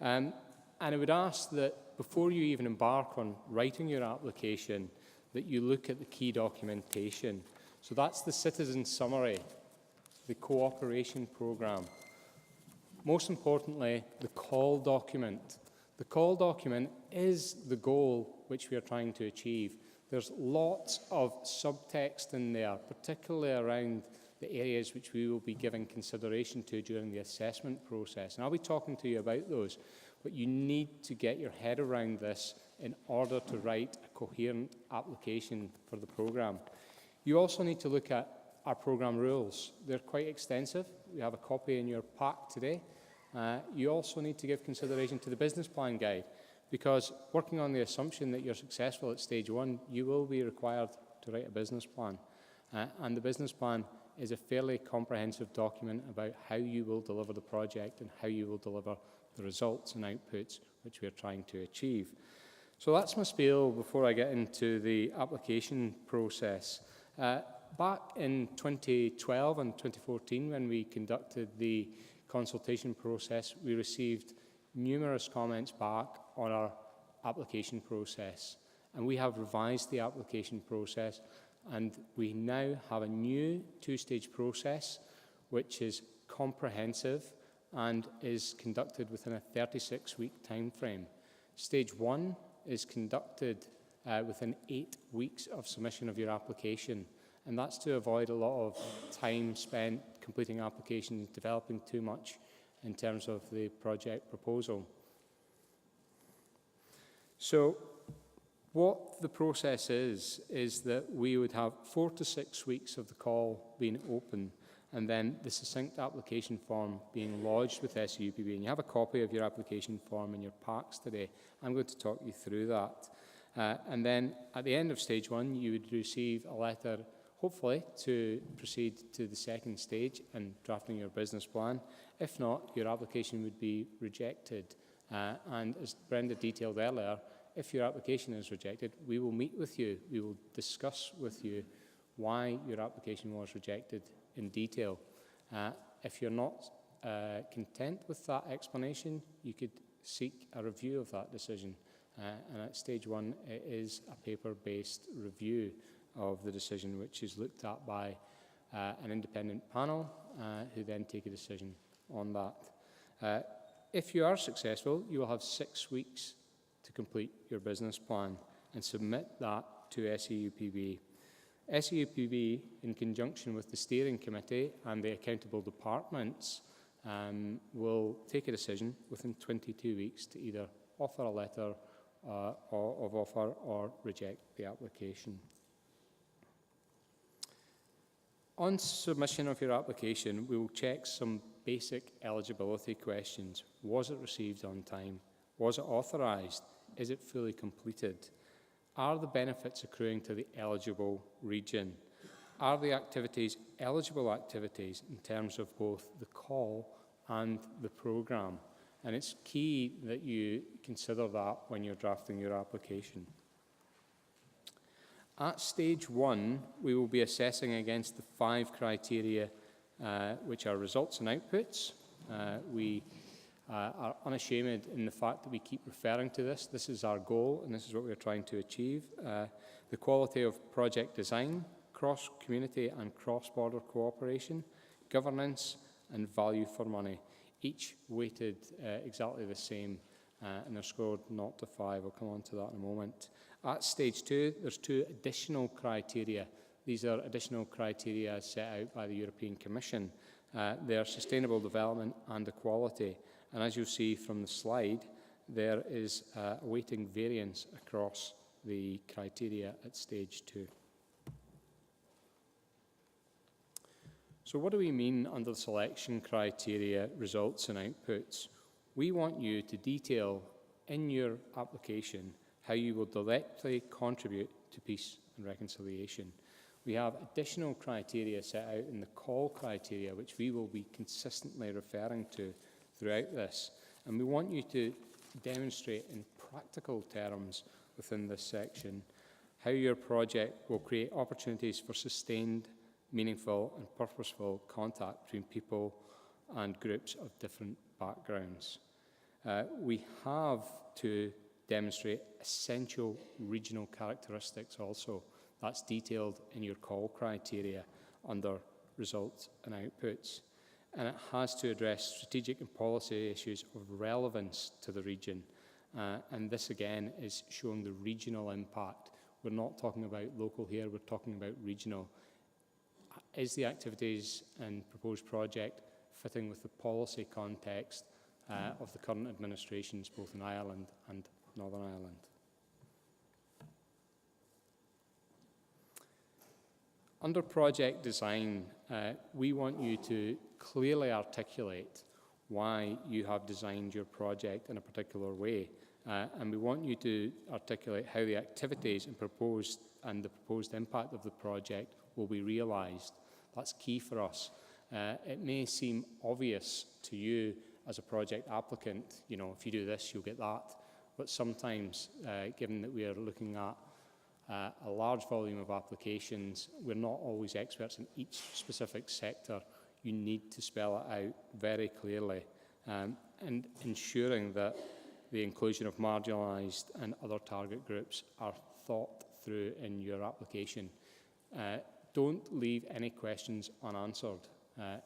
And I would ask that before you even embark on writing your application, that you look at the key documentation. So that's the citizen summary, the cooperation programme. Most importantly, the call document. The call document is the goal which we are trying to achieve. There's lots of subtext in there, particularly around the areas which we will be giving consideration to during the assessment process. And I'll be talking to you about those, but you need to get your head around this in order to write a coherent application for the programme. You also need to look at our programme rules. They're quite extensive. We have a copy in your pack today. You also need to give consideration to the business plan guide, because working on the assumption that you're successful at stage one, you will be required to write a business plan. And the business plan is a fairly comprehensive document about how you will deliver the project and how you will deliver the results and outputs which we are trying to achieve. So that's my spiel before I get into the application process. Back in 2012 and 2014, when we conducted the consultation process, we received numerous comments back on our application process, and we have revised the application process, and we now have a new two-stage process which is comprehensive and is conducted within a 36-week time frame. Stage 1 is conducted within 8 weeks of submission of your application, and that's to avoid a lot of time spent completing applications, developing too much in terms of the project proposal. So what the process is that we would have 4 to 6 weeks of the call being open, and then the succinct application form being lodged with SEUPB. And you have a copy of your application form in your packs today. I'm going to talk you through that. And then at the end of stage 1, you would receive a letter, hopefully, to proceed to the second stage and drafting your business plan. If not, your application would be rejected. And as Brenda detailed earlier, if your application is rejected, we will meet with you. We will discuss with you why your application was rejected in detail. If you're not content with that explanation, you could seek a review of that decision. And at stage 1, it is a paper-based review of the decision, which is looked at by an independent panel who then take a decision on that. If you are successful, you will have 6 weeks to complete your business plan and submit that to SEUPB. SEUPB, in conjunction with the steering committee and the accountable departments, will take a decision within 22 weeks to either offer a letter of offer or reject the application. On submission of your application, we will check some basic eligibility questions. Was it received on time? Was it authorised? Is it fully completed? Are the benefits accruing to the eligible region? Are the activities eligible activities in terms of both the call and the programme. And it's key that you consider that when you're drafting your application. At stage 1, we will be assessing against the 5 criteria which are results and outputs. We are unashamed in the fact that we keep referring to this. This is our goal, and this is what we're trying to achieve. The quality of project design, cross-community and cross-border cooperation, governance, and value for money, each weighted exactly the same, and they're scored 0 to 5. I'll come on to that in a moment. At stage 2, there's 2 additional criteria. These are additional criteria set out by the European Commission. They are sustainable development and equality. And as you'll see from the slide, there is a weighting variance across the criteria at stage 2. So what do we mean under the selection criteria, results and outputs? We want you to detail in your application how you will directly contribute to peace and reconciliation. We have additional criteria set out in the call criteria, which we will be consistently referring to throughout this. And we want you to demonstrate in practical terms within this section how your project will create opportunities for sustained, meaningful and purposeful contact between people and groups of different backgrounds. We have to demonstrate essential regional characteristics also. That's detailed in your call criteria under results and outputs. And it has to address strategic and policy issues of relevance to the region. And this again is showing the regional impact. We're not talking about local here, we're talking about regional. Is the activities and proposed project fitting with the policy context of the current administrations both in Ireland and Northern Ireland? Under project design, we want you to clearly articulate why you have designed your project in a particular way. And we want you to articulate how the activities and the proposed impact of the project will be realised. That's key for us. It may seem obvious to you as a project applicant, you know, if you do this, you'll get that. But sometimes, given that we are looking at a large volume of applications, we're not always experts in each specific sector. You need to spell it out very clearly, and ensuring that the inclusion of marginalised and other target groups are thought through in your application. Don't leave any questions unanswered.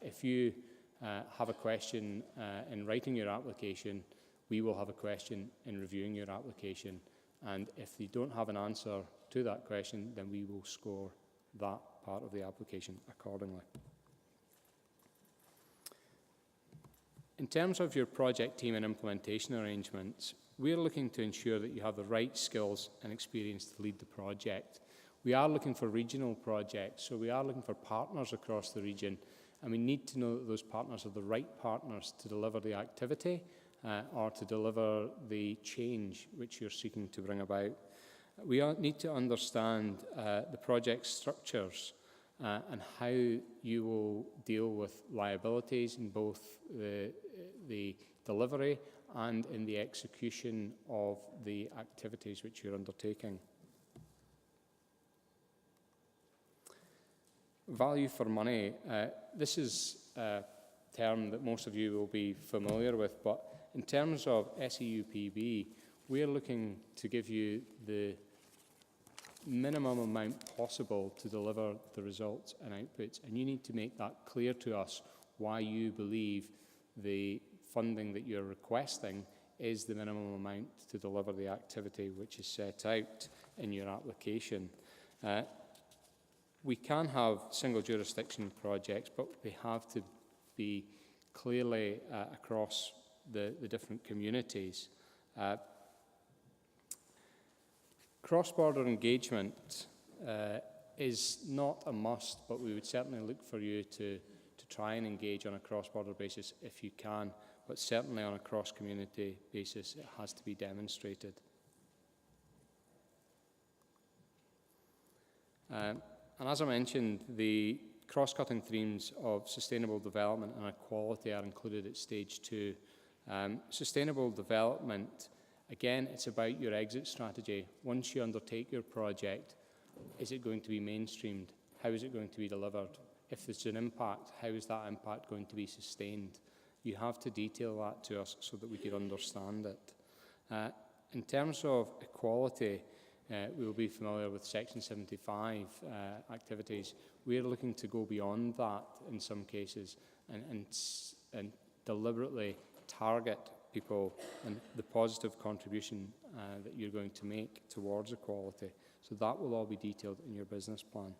If you have a question in writing your application, we will have a question in reviewing your application. And if you don't have an answer to that question, then we will score that part of the application accordingly. In terms of your project team and implementation arrangements, we're looking to ensure that you have the right skills and experience to lead the project. We are looking for regional projects, so we are looking for partners across the region, and we need to know that those partners are the right partners to deliver the activity or to deliver the change which you're seeking to bring about. We need to understand the project structures and how you will deal with liabilities in both the delivery and in the execution of the activities which you're undertaking. Value for money. This is a term that most of you will be familiar with, but in terms of SEUPB, we're looking to give you the minimum amount possible to deliver the results and outputs, and you need to make that clear to us why you believe the funding that you're requesting is the minimum amount to deliver the activity which is set out in your application. We can have single jurisdiction projects, but they have to be clearly across the different communities. Cross-border engagement is not a must, but we would certainly look for you to try and engage on a cross-border basis if you can, but certainly on a cross-community basis it has to be demonstrated. And as I mentioned, the cross-cutting themes of sustainable development and equality are included at stage 2. Sustainable development, again, it's about your exit strategy. Once you undertake your project, is it going to be mainstreamed? How is it going to be delivered? If there's an impact, how is that impact going to be sustained? You have to detail that to us so that we can understand it. In terms of equality, we will be familiar with Section 75 activities. We're looking to go beyond that in some cases and deliberately target people and the positive contribution that you're going to make towards equality. So that will all be detailed in your business plan.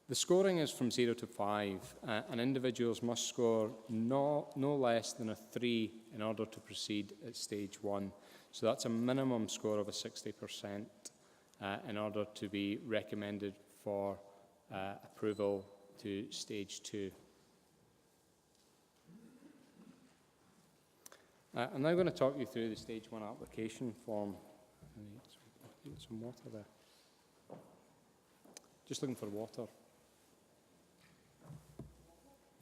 The scoring is from 0 to 5, and individuals must score no less than a 3 in order to proceed at stage 1. So that's a minimum score of a 60% in order to be recommended for approval to stage 2. I'm now going to talk you through the stage 1 application form. Get some water there. Just looking for water.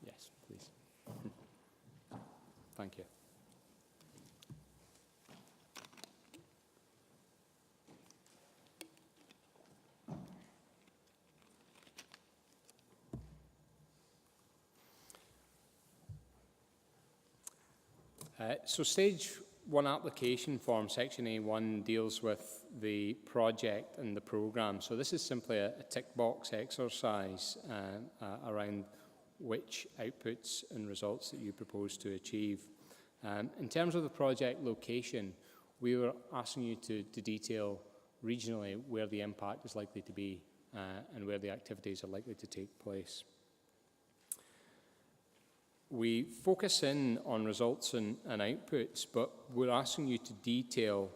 Yes, please. Thank you. So stage 1 application form, section A1, deals with the project and the programme. So this is simply a tick box exercise around which outputs and results that you propose to achieve. In terms of the project location, we were asking you to detail regionally where the impact is likely to be and where the activities are likely to take place. We focus in on results and outputs, but we're asking you to detail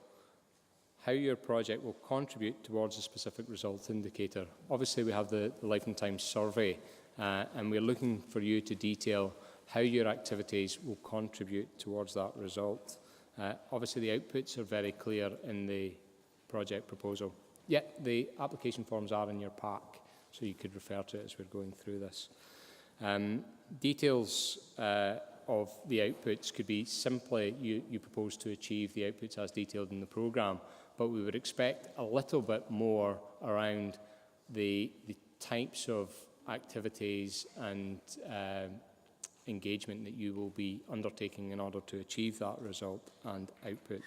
how your project will contribute towards a specific result indicator. Obviously, we have the Life and Times survey, and we're looking for you to detail how your activities will contribute towards that result. Obviously, the outputs are very clear in the project proposal. Yet, the application forms are in your pack, so you could refer to it as we're going through this. Details of the outputs could be simply you propose to achieve the outputs as detailed in the programme, but we would expect a little bit more around the types of activities and engagement that you will be undertaking in order to achieve that result and output.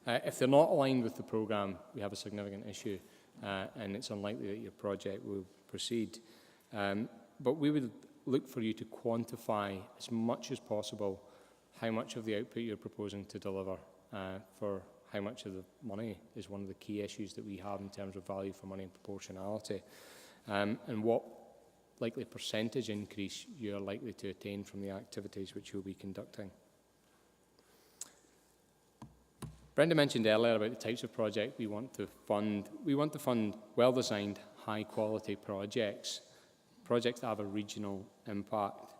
If they're not aligned with the programme, we have a significant issue, and it's unlikely that your project will proceed. But we would look for you to quantify as much as possible how much of the output you're proposing to deliver for how much of the money is one of the key issues that we have in terms of value for money and proportionality, and what likely percentage increase you're likely to attain from the activities which you'll be conducting. Brenda mentioned earlier about the types of project we want to fund. We want to fund well-designed, high-quality projects that have a regional impact.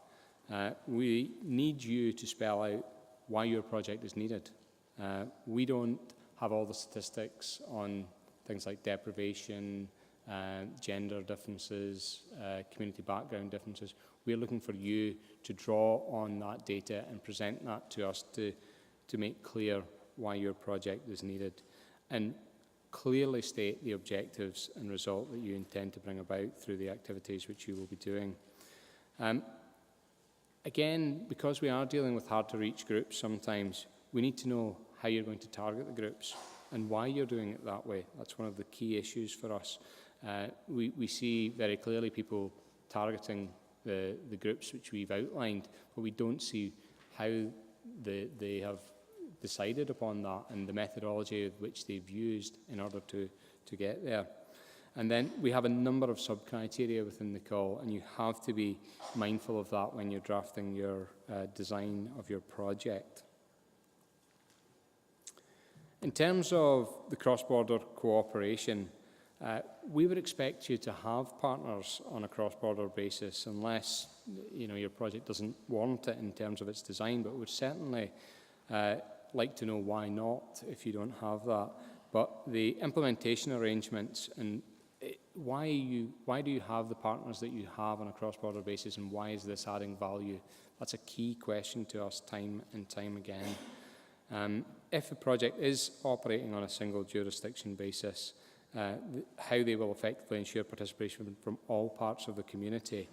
We need you to spell out why your project is needed. We don't have all the statistics on things like deprivation, gender differences, community background differences. We're looking for you to draw on that data and present that to us to make clear why your project is needed, and clearly state the objectives and result that you intend to bring about through the activities which you will be doing. Again, because we are dealing with hard-to-reach groups sometimes, we need to know how you're going to target the groups and why you're doing it that way. That's one of the key issues for us. We see very clearly people targeting the groups which we've outlined, but we don't see how they have decided upon that and the methodology which they've used in order to get there. And then we have a number of sub-criteria within the call, and you have to be mindful of that when you're drafting your design of your project. In terms of the cross-border cooperation, we would expect you to have partners on a cross-border basis unless your project doesn't warrant it in terms of its design, but would certainly like to know why not if you don't have that. But the implementation arrangements, and why do you have the partners that you have on a cross-border basis, and why is this adding value? That's a key question to us time and time again. If a project is operating on a single jurisdiction basis, how they will effectively ensure participation from all parts of the community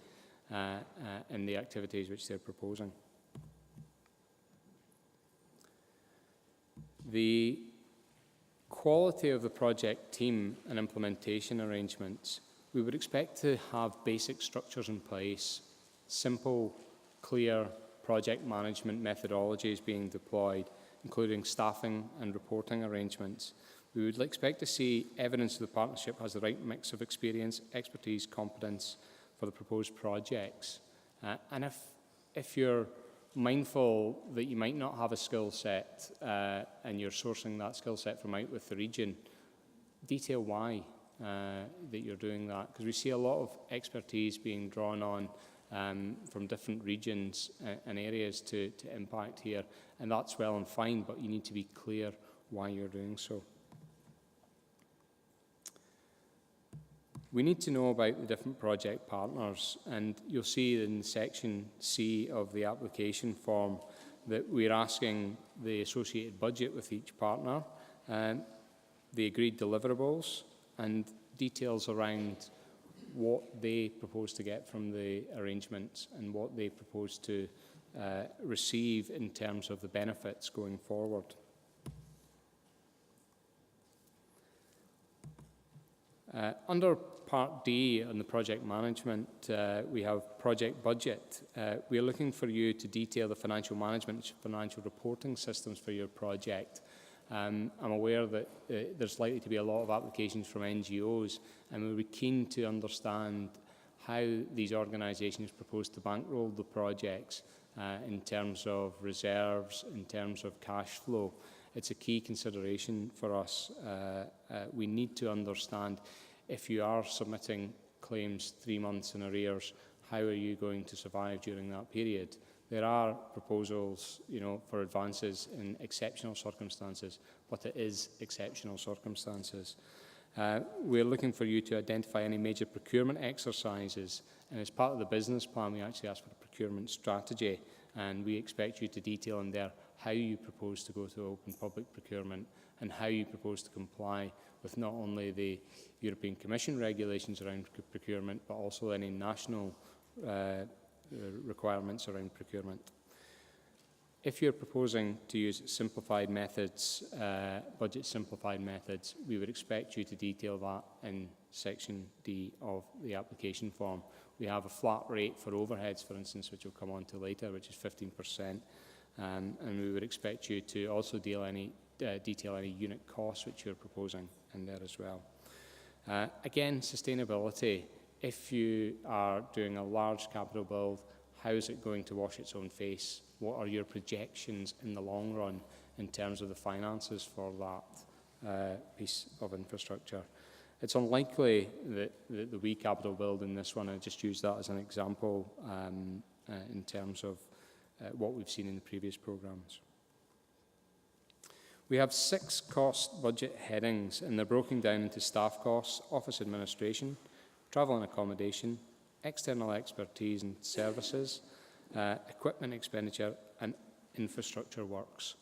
in the activities which they're proposing. The quality of the project team and implementation arrangements, we would expect to have basic structures in place, simple, clear project management methodologies being deployed, including staffing and reporting arrangements. We would expect to see evidence that the partnership has the right mix of experience, expertise, competence for the proposed projects. And if you're mindful that you might not have a skill set and you're sourcing that skill set from out with the region, detail why that you're doing that, because we see a lot of expertise being drawn on from different regions and areas to impact here, and that's well and fine, but you need to be clear why you're doing so. We need to know about the different project partners, and you'll see in section C of the application form that we're asking the associated budget with each partner, the agreed deliverables, and details around what they propose to get from the arrangements and what they propose to receive in terms of the benefits going forward. Under Part D on the project management, we have project budget. We are looking for you to detail the financial management, financial reporting systems for your project. I'm aware that there's likely to be a lot of applications from NGOs, and we'll be keen to understand how these organisations propose to bankroll the projects in terms of reserves, in terms of cash flow. It's a key consideration for us. We need to understand, if you are submitting claims 3 months in arrears, how are you going to survive during that period? There are proposals, for advances in exceptional circumstances, but it is exceptional circumstances. We're looking for you to identify any major procurement exercises, and as part of the business plan, we actually ask for a procurement strategy, and we expect you to detail in there how you propose to go to open public procurement and how you propose to comply with not only the European Commission regulations around procurement, but also any national requirements around procurement. If you're proposing to use simplified methods, budget simplified methods, we would expect you to detail that in section D of the application form. We have a flat rate for overheads, for instance, which we'll come on to later, which is 15%. And we would expect you to also detail any unit costs which you're proposing in there as well. Again, sustainability. If you are doing a large capital build, how is it going to wash its own face? What are your projections in the long run in terms of the finances for that piece of infrastructure? It's unlikely that the wee capital build in this one, I just use that as an example in terms of what we've seen in the previous programmes. We have 6 cost budget headings, and they're broken down into staff costs, office administration, travel and accommodation, external expertise and services, equipment expenditure, and infrastructure works.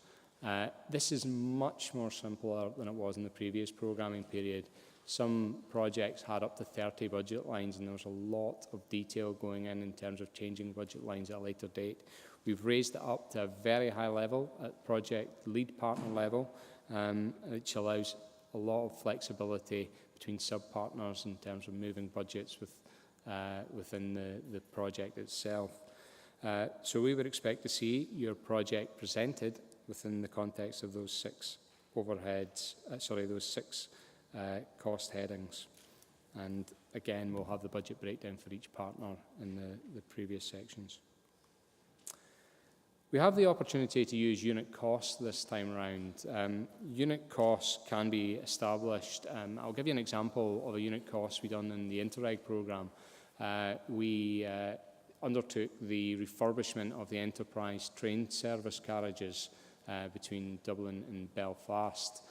This is much more simpler than it was in the previous programming period. Some projects had up to 30 budget lines, and there was a lot of detail going in terms of changing budget lines at a later date. We've raised it up to a very high level at project lead partner level, which allows a lot of flexibility between sub-partners in terms of moving budgets within the project itself. So we would expect to see your project presented within the context of those 6 overheads, those 6 cost headings. And again, we'll have the budget breakdown for each partner in the previous sections. We have the opportunity to use unit costs this time around. Unit costs can be established. I'll give you an example of a unit cost we done in the INTERREG programme. We undertook the refurbishment of the enterprise train service carriages between Dublin and Belfast,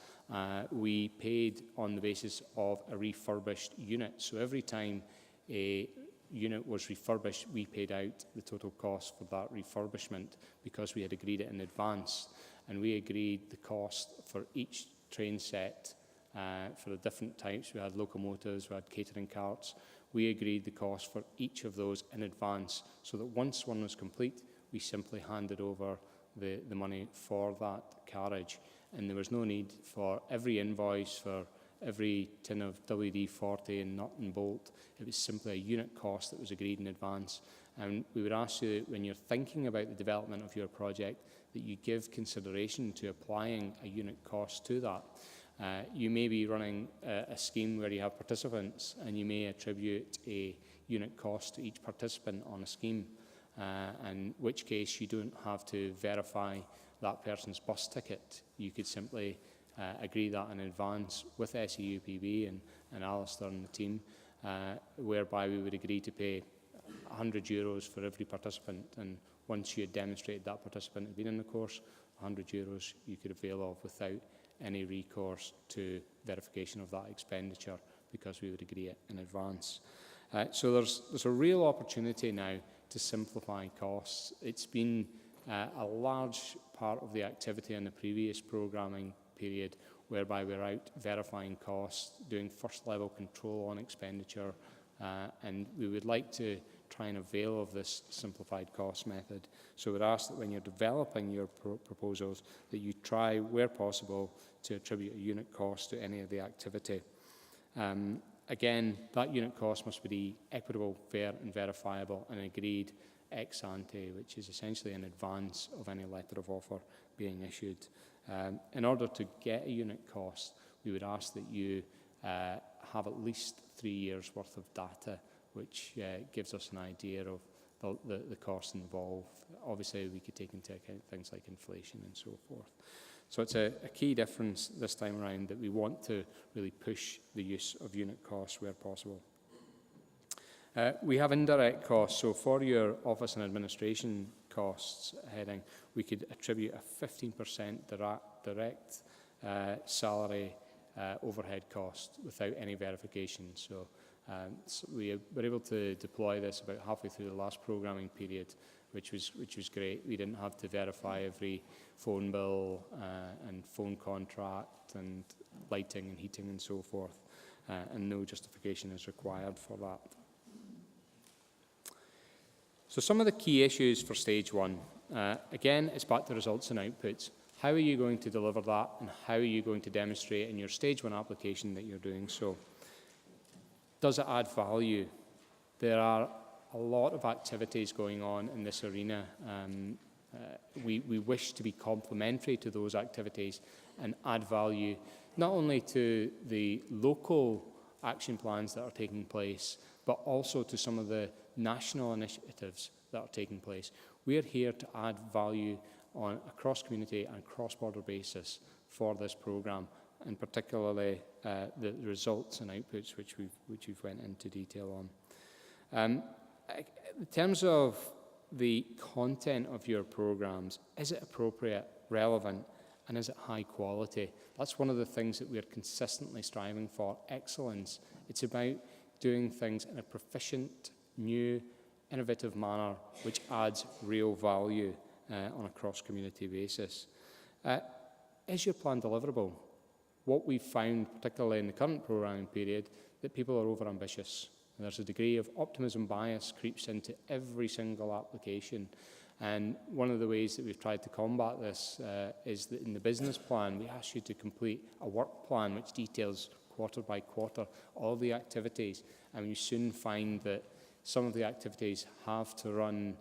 we paid on the basis of a refurbished unit. So every time a unit was refurbished, we paid out the total cost for that refurbishment because we had agreed it in advance. And we agreed the cost for each train set for the different types. We had locomotives, we had catering carts. We agreed the cost for each of those in advance, so that once one was complete, we simply handed over the money for that carriage. And there was no need for every invoice for every tin of WD-40 and nut and bolt. It was simply a unit cost that was agreed in advance. And we would ask you that when you're thinking about the development of your project, that you give consideration to applying a unit cost to that. You may be running a scheme where you have participants, and you may attribute a unit cost to each participant on a scheme, in which case you don't have to verify that person's bus ticket. You could simply agree that in advance with SEUPB and Alistair and the team, whereby we would agree to pay €100 for every participant, and once you had demonstrated that participant had been in the course, €100 you could avail of without any recourse to verification of that expenditure, because we would agree it in advance. So there's a real opportunity now to simplify costs. It's been a large part of the activity in the previous programming period, whereby we're out verifying costs, doing first level control on expenditure, and we would like to try and avail of this simplified cost method. So we'd ask that when you're developing your proposals, that you try, where possible, to attribute a unit cost to any of the activity. Again, that unit cost must be equitable, fair and verifiable, and agreed ex ante, which is essentially in advance of any letter of offer being issued. In order to get a unit cost, we would ask that you have at least 3 years worth of data, which gives us an idea of the costs involved. Obviously, we could take into account things like inflation and so forth. So it's a key difference this time around, that we want to really push the use of unit costs where possible. We have indirect costs. So for your office and administration costs heading, we could attribute a 15% direct salary overhead cost without any verification. So we were able to deploy this about halfway through the last programming period, which was great. We didn't have to verify every phone bill and phone contract and lighting and heating and so forth, and no justification is required for that. So some of the key issues for stage one, again, it's back to results and outputs. How are you going to deliver that, and how are you going to demonstrate in your stage one application that you're doing so? Does it add value? There are a lot of activities going on in this arena. We wish to be complementary to those activities and add value, not only to the local action plans that are taking place, but also to some of the national initiatives that are taking place. We are here to add value on a cross-community and cross-border basis for this programme, and particularly the results and outputs which we've went into detail on. In terms of the content of your programmes, is it appropriate, relevant, and is it high quality? That's one of the things that we're consistently striving for, excellence. It's about doing things in a proficient, new, innovative manner which adds real value on a cross-community basis. Is your plan deliverable? What we've found, particularly in the current programming period, that people are over-ambitious. There's a degree of optimism bias creeps into every single application. And one of the ways that we've tried to combat this is that in the business plan, we ask you to complete a work plan which details quarter by quarter all the activities. And you soon find that some of the activities have to run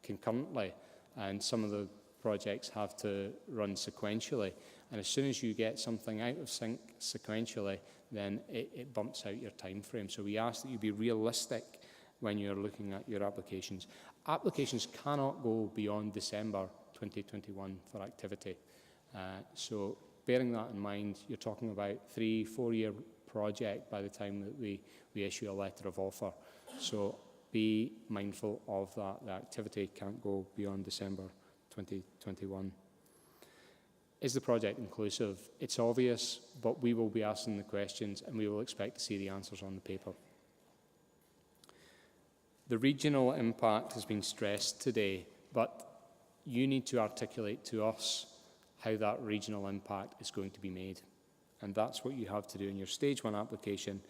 concurrently, and some of the projects have to run sequentially. And as soon as you get something out of sync sequentially, then it bumps out your time frame. So we ask that you be realistic when you're looking at your applications. Applications cannot go beyond December 2021 for activity. So bearing that in mind, you're talking about 3-4 year project by the time that we issue a letter of offer. So be mindful of that. The activity can't go beyond December 2021. Is the project inclusive? It's obvious, but we will be asking the questions and we will expect to see the answers on the paper. The regional impact has been stressed today, but you need to articulate to us how that regional impact is going to be made. And that's what you have to do in your stage 1 application,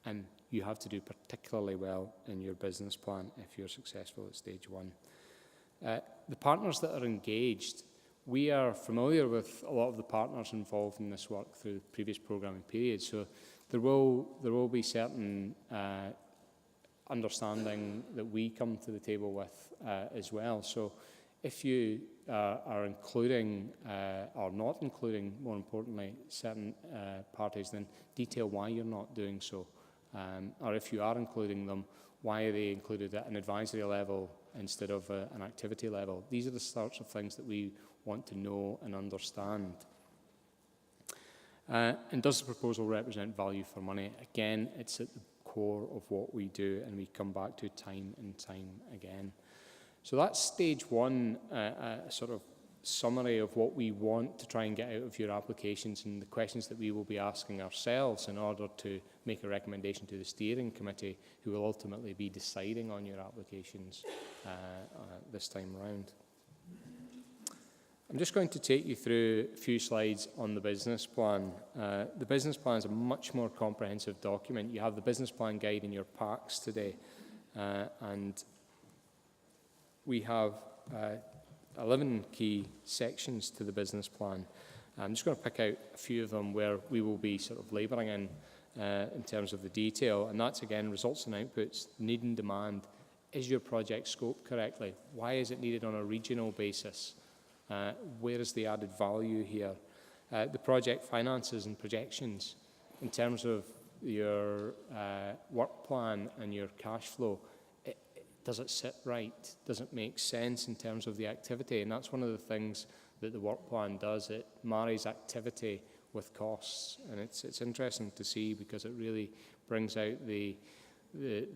and you have to do particularly well in your business plan if you're successful at stage 1. The partners that are engaged, we are familiar with a lot of the partners involved in this work through previous programming periods, so there will be certain understanding that we come to the table with as well. So if you are including or not including, more importantly, certain parties, then detail why you're not doing so. Or if you are including them, why are they included at an advisory level instead of an activity level? These are the sorts of things that we want to know and understand. And does the proposal represent value for money? Again, it's at the core of what we do, and we come back to time and time again. So that's stage 1, a sort of summary of what we want to try and get out of your applications and the questions that we will be asking ourselves in order to make a recommendation to the steering committee, who will ultimately be deciding on your applications this time round. I'm just going to take you through a few slides on the business plan. The business plan is a much more comprehensive document. You have the business plan guide in your packs today, and we have 11 key sections to the business plan. I'm just going to pick out a few of them where we will be sort of labouring in terms of the detail, and that's again results and outputs, need and demand. Is your project scoped correctly? Why is it needed on a regional basis? Where is the added value here? The project finances and projections in terms of your work plan and your cash flow. Does it sit right? Does it make sense in terms of the activity? And that's one of the things that the work plan does. It marries activity with costs, and it's interesting to see because it really brings out the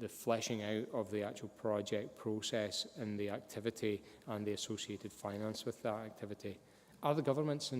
fleshing out of the actual project process and the activity and the associated finance with that activity. Are the governance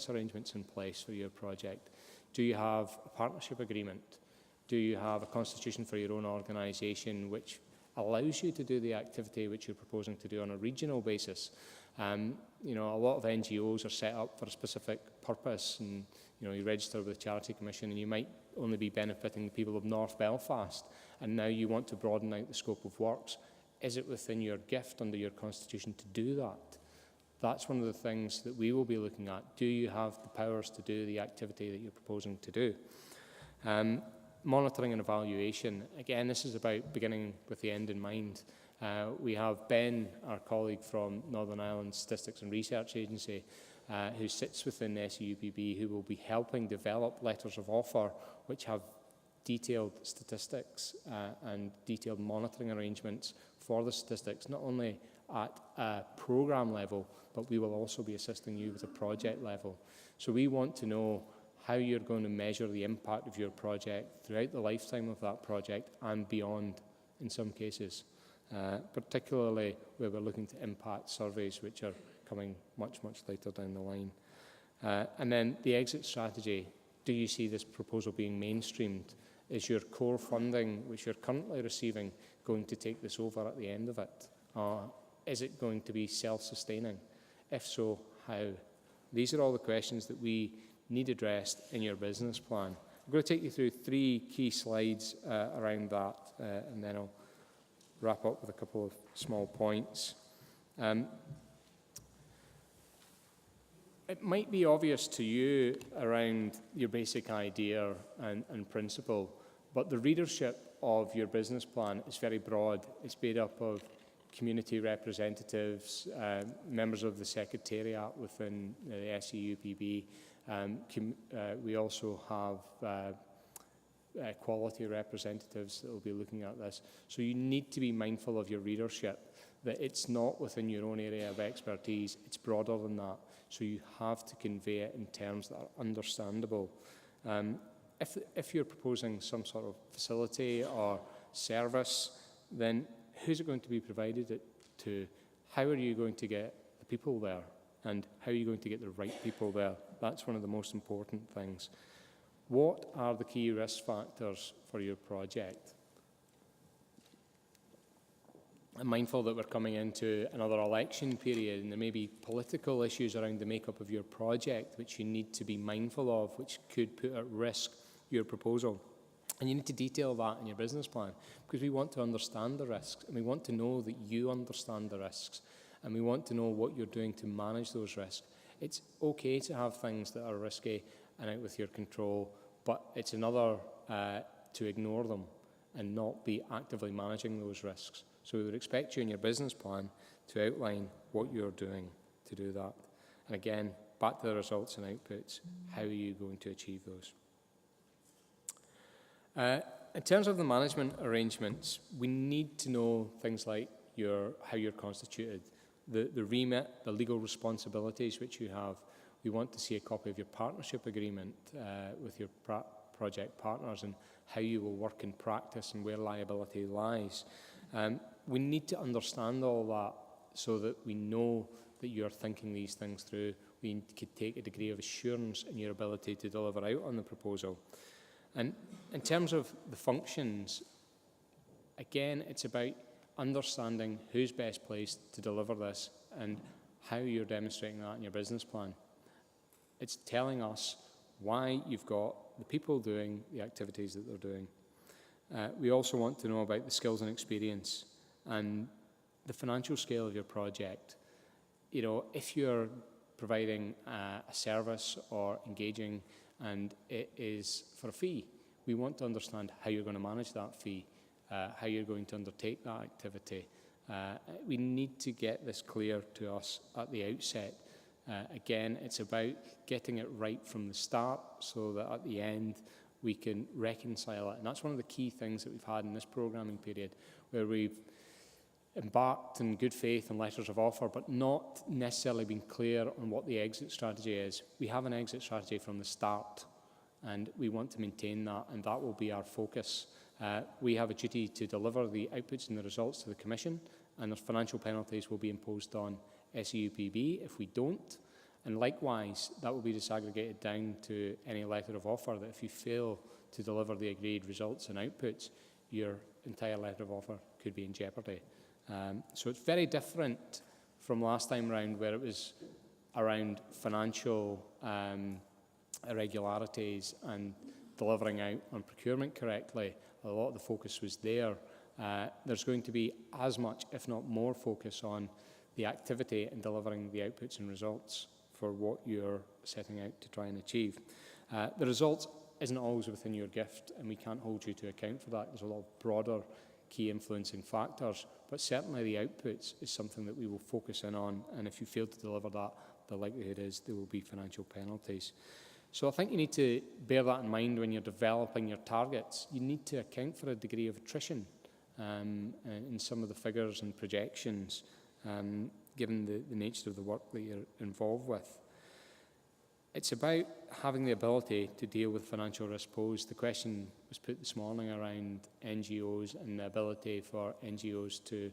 arrangements in place for your project? Do you have a partnership agreement? Do you have a constitution for your own organisation which allows you to do the activity which you're proposing to do on a regional basis? You know, a lot of NGOs are set up for a specific purpose, and you know, you register with the Charity Commission and you might only be benefiting the people of North Belfast, and now you want to broaden out the scope of works. Is it within your gift under your constitution to do that? That's one of the things that we will be looking at. Do you have the powers to do the activity that you're proposing to do? Monitoring and evaluation. Again, this is about beginning with the end in mind. We have Ben, our colleague from Northern Ireland Statistics and Research Agency, who sits within SEUPB, who will be helping develop letters of offer which have detailed statistics and detailed monitoring arrangements for the statistics, not only at a programme level, but we will also be assisting you with a project level. So we want to know how you're going to measure the impact of your project throughout the lifetime of that project and beyond in some cases, particularly where we're looking to impact surveys which are coming much, much later down the line. And then the exit strategy. Do you see this proposal being mainstreamed? Is your core funding, which you're currently receiving, going to take this over at the end of it? Is it going to be self-sustaining? If so, how? These are all the questions that we need addressed in your business plan. I'm going to take you through 3 key slides around that, and then I'll wrap up with a couple of small points. It might be obvious to you around your basic idea and principle, but the readership of your business plan is very broad. It's made up of community representatives, members of the Secretariat within the SEUPB. We also have quality representatives that will be looking at this. So you need to be mindful of your readership, that it's not within your own area of expertise, it's broader than that. So you have to convey it in terms that are understandable. If you're proposing some sort of facility or service, then who's it going to be provided to? How are you going to get the people there? And how are you going to get the right people there? That's one of the most important things. What are the key risk factors for your project? I'm mindful that we're coming into another election period, and there may be political issues around the makeup of your project which you need to be mindful of, which could put at risk your proposal. And you need to detail that in your business plan, because we want to understand the risks, and we want to know that you understand the risks, and we want to know what you're doing to manage those risks. It's okay to have things that are risky and out with your control, but it's another to ignore them and not be actively managing those risks. So we would expect you in your business plan to outline what you're doing to do that. And again, back to the results and outputs, how are you going to achieve those? In terms of the management arrangements, we need to know things like how you're constituted, the remit, the legal responsibilities which you have. We want to see a copy of your partnership agreement with your project partners and how you will work in practice and where liability lies. We need to understand all that so that we know that you're thinking these things through. We could take a degree of assurance in your ability to deliver out on the proposal. And in terms of the functions, again, it's about understanding who's best placed to deliver this and how you're demonstrating that in your business plan. It's telling us why you've got the people doing the activities that they're doing. We also want to know about the skills and experience and the financial scale of your project. You know, if you're providing a service or engaging and it is for a fee, we want to understand how you're going to manage that fee, how you're going to undertake that activity. We need to get this clear to us at the outset. Again, it's about getting it right from the start so that at the end we can reconcile it. And that's one of the key things that we've had in this programming period, where we've embarked in good faith and letters of offer, but not necessarily been clear on what the exit strategy is. We have an exit strategy from the start, and we want to maintain that, and that will be our focus. We have a duty to deliver the outputs and the results to the Commission, and their financial penalties will be imposed on SEUPB if we don't. And likewise, that will be disaggregated down to any letter of offer, that if you fail to deliver the agreed results and outputs, your entire letter of offer could be in jeopardy. So it's very different from last time round, where it was around financial irregularities and delivering out on procurement correctly. A lot of the focus was there. There's going to be as much, if not more, focus on the activity and delivering the outputs and results for what you're setting out to try and achieve. The results isn't always within your gift, and we can't hold you to account for that. There's a lot of broader key influencing factors, but certainly the outputs is something that we will focus in on, and if you fail to deliver that, the likelihood is there will be financial penalties. So I think you need to bear that in mind when you're developing your targets. You need to account for a degree of attrition in some of the figures and projections, given the nature of the work that you're involved with. It's about having the ability to deal with financial risk posed. The question was put this morning around NGOs and the ability for NGOs to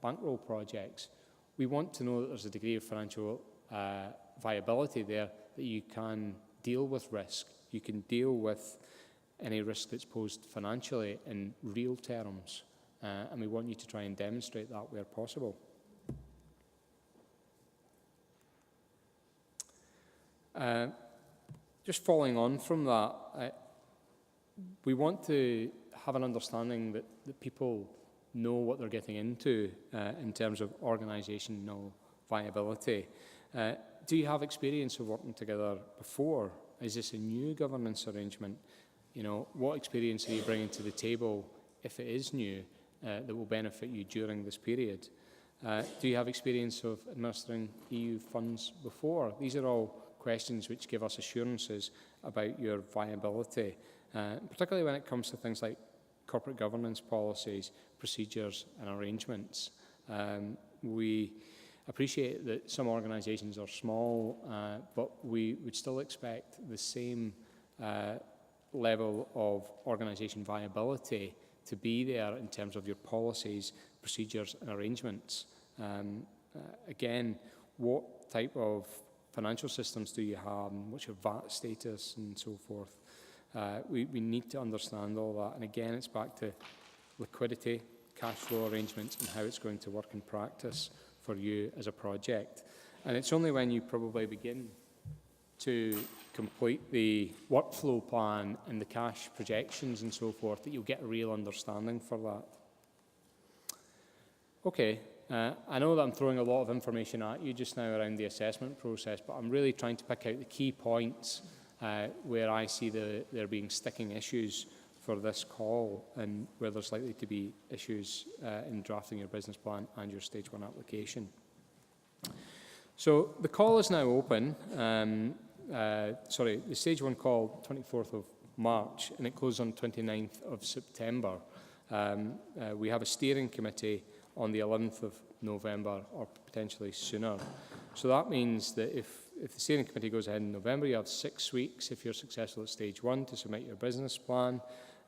bankroll projects. We want to know that there's a degree of financial viability there, that you can deal with risk. You can deal with any risk that's posed financially in real terms. And we want you to try and demonstrate that where possible. Just following on from that, we want to have an understanding that people know what they're getting into in terms of organisational viability. Do you have experience of working together before? Is this a new governance arrangement? You know, what experience are you bringing to the table, if it is new, that will benefit you during this period? Do you have experience of administering EU funds before? These are all questions which give us assurances about your viability, particularly when it comes to things like corporate governance policies, procedures and arrangements. We appreciate that some organisations are small, but we would still expect the same level of organisation viability to be there in terms of your policies, procedures and arrangements. Again, what type of financial systems do you have, and what's your VAT status, and so forth. We need to understand all that. And again, it's back to liquidity, cash flow arrangements, and how it's going to work in practice for you as a project. And it's only when you probably begin to complete the workflow plan and the cash projections and so forth that you'll get a real understanding for that. Okay, I know that I'm throwing a lot of information at you just now around the assessment process, but I'm really trying to pick out the key points where I see there being sticking issues for this call, and where there's likely to be issues in drafting your business plan and your Stage 1 application. So the call is now open. The Stage 1 call, 24th of March, and it closes on 29th of September. We have a steering committee on the 11th of November, or potentially sooner. So that means that if the steering committee goes ahead in November, you have 6 weeks, if you're successful at Stage 1, to submit your business plan,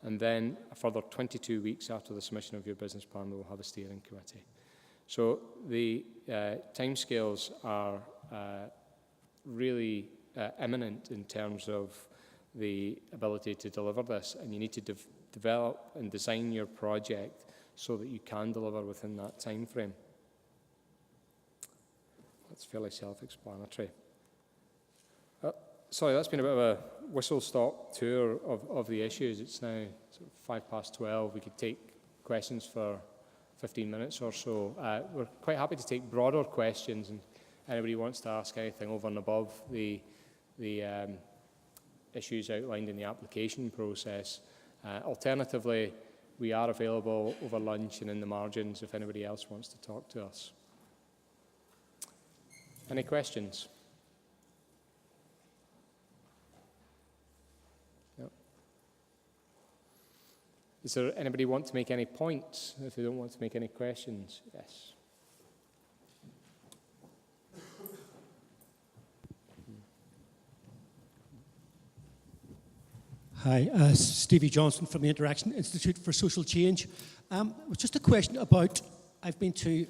and then a further 22 weeks after the submission of your business plan, we will have a steering committee. So the timescales are really imminent in terms of the ability to deliver this, and you need to develop and design your project so that you can deliver within that time frame. That's fairly self-explanatory. Sorry, that's been a bit of a whistle-stop tour of the issues. It's now sort of 12:05. We could take questions for 15 minutes or so. We're quite happy to take broader questions, and anybody wants to ask anything over and above the issues outlined in the application process. Alternatively, we are available over lunch and in the margins if anybody else wants to talk to us. Any questions? No. Does there anybody want to make any points if they don't want to make any questions? Yes. Hi, Stevie Johnson from the Interaction Institute for Social Change. Just a question about, I've been to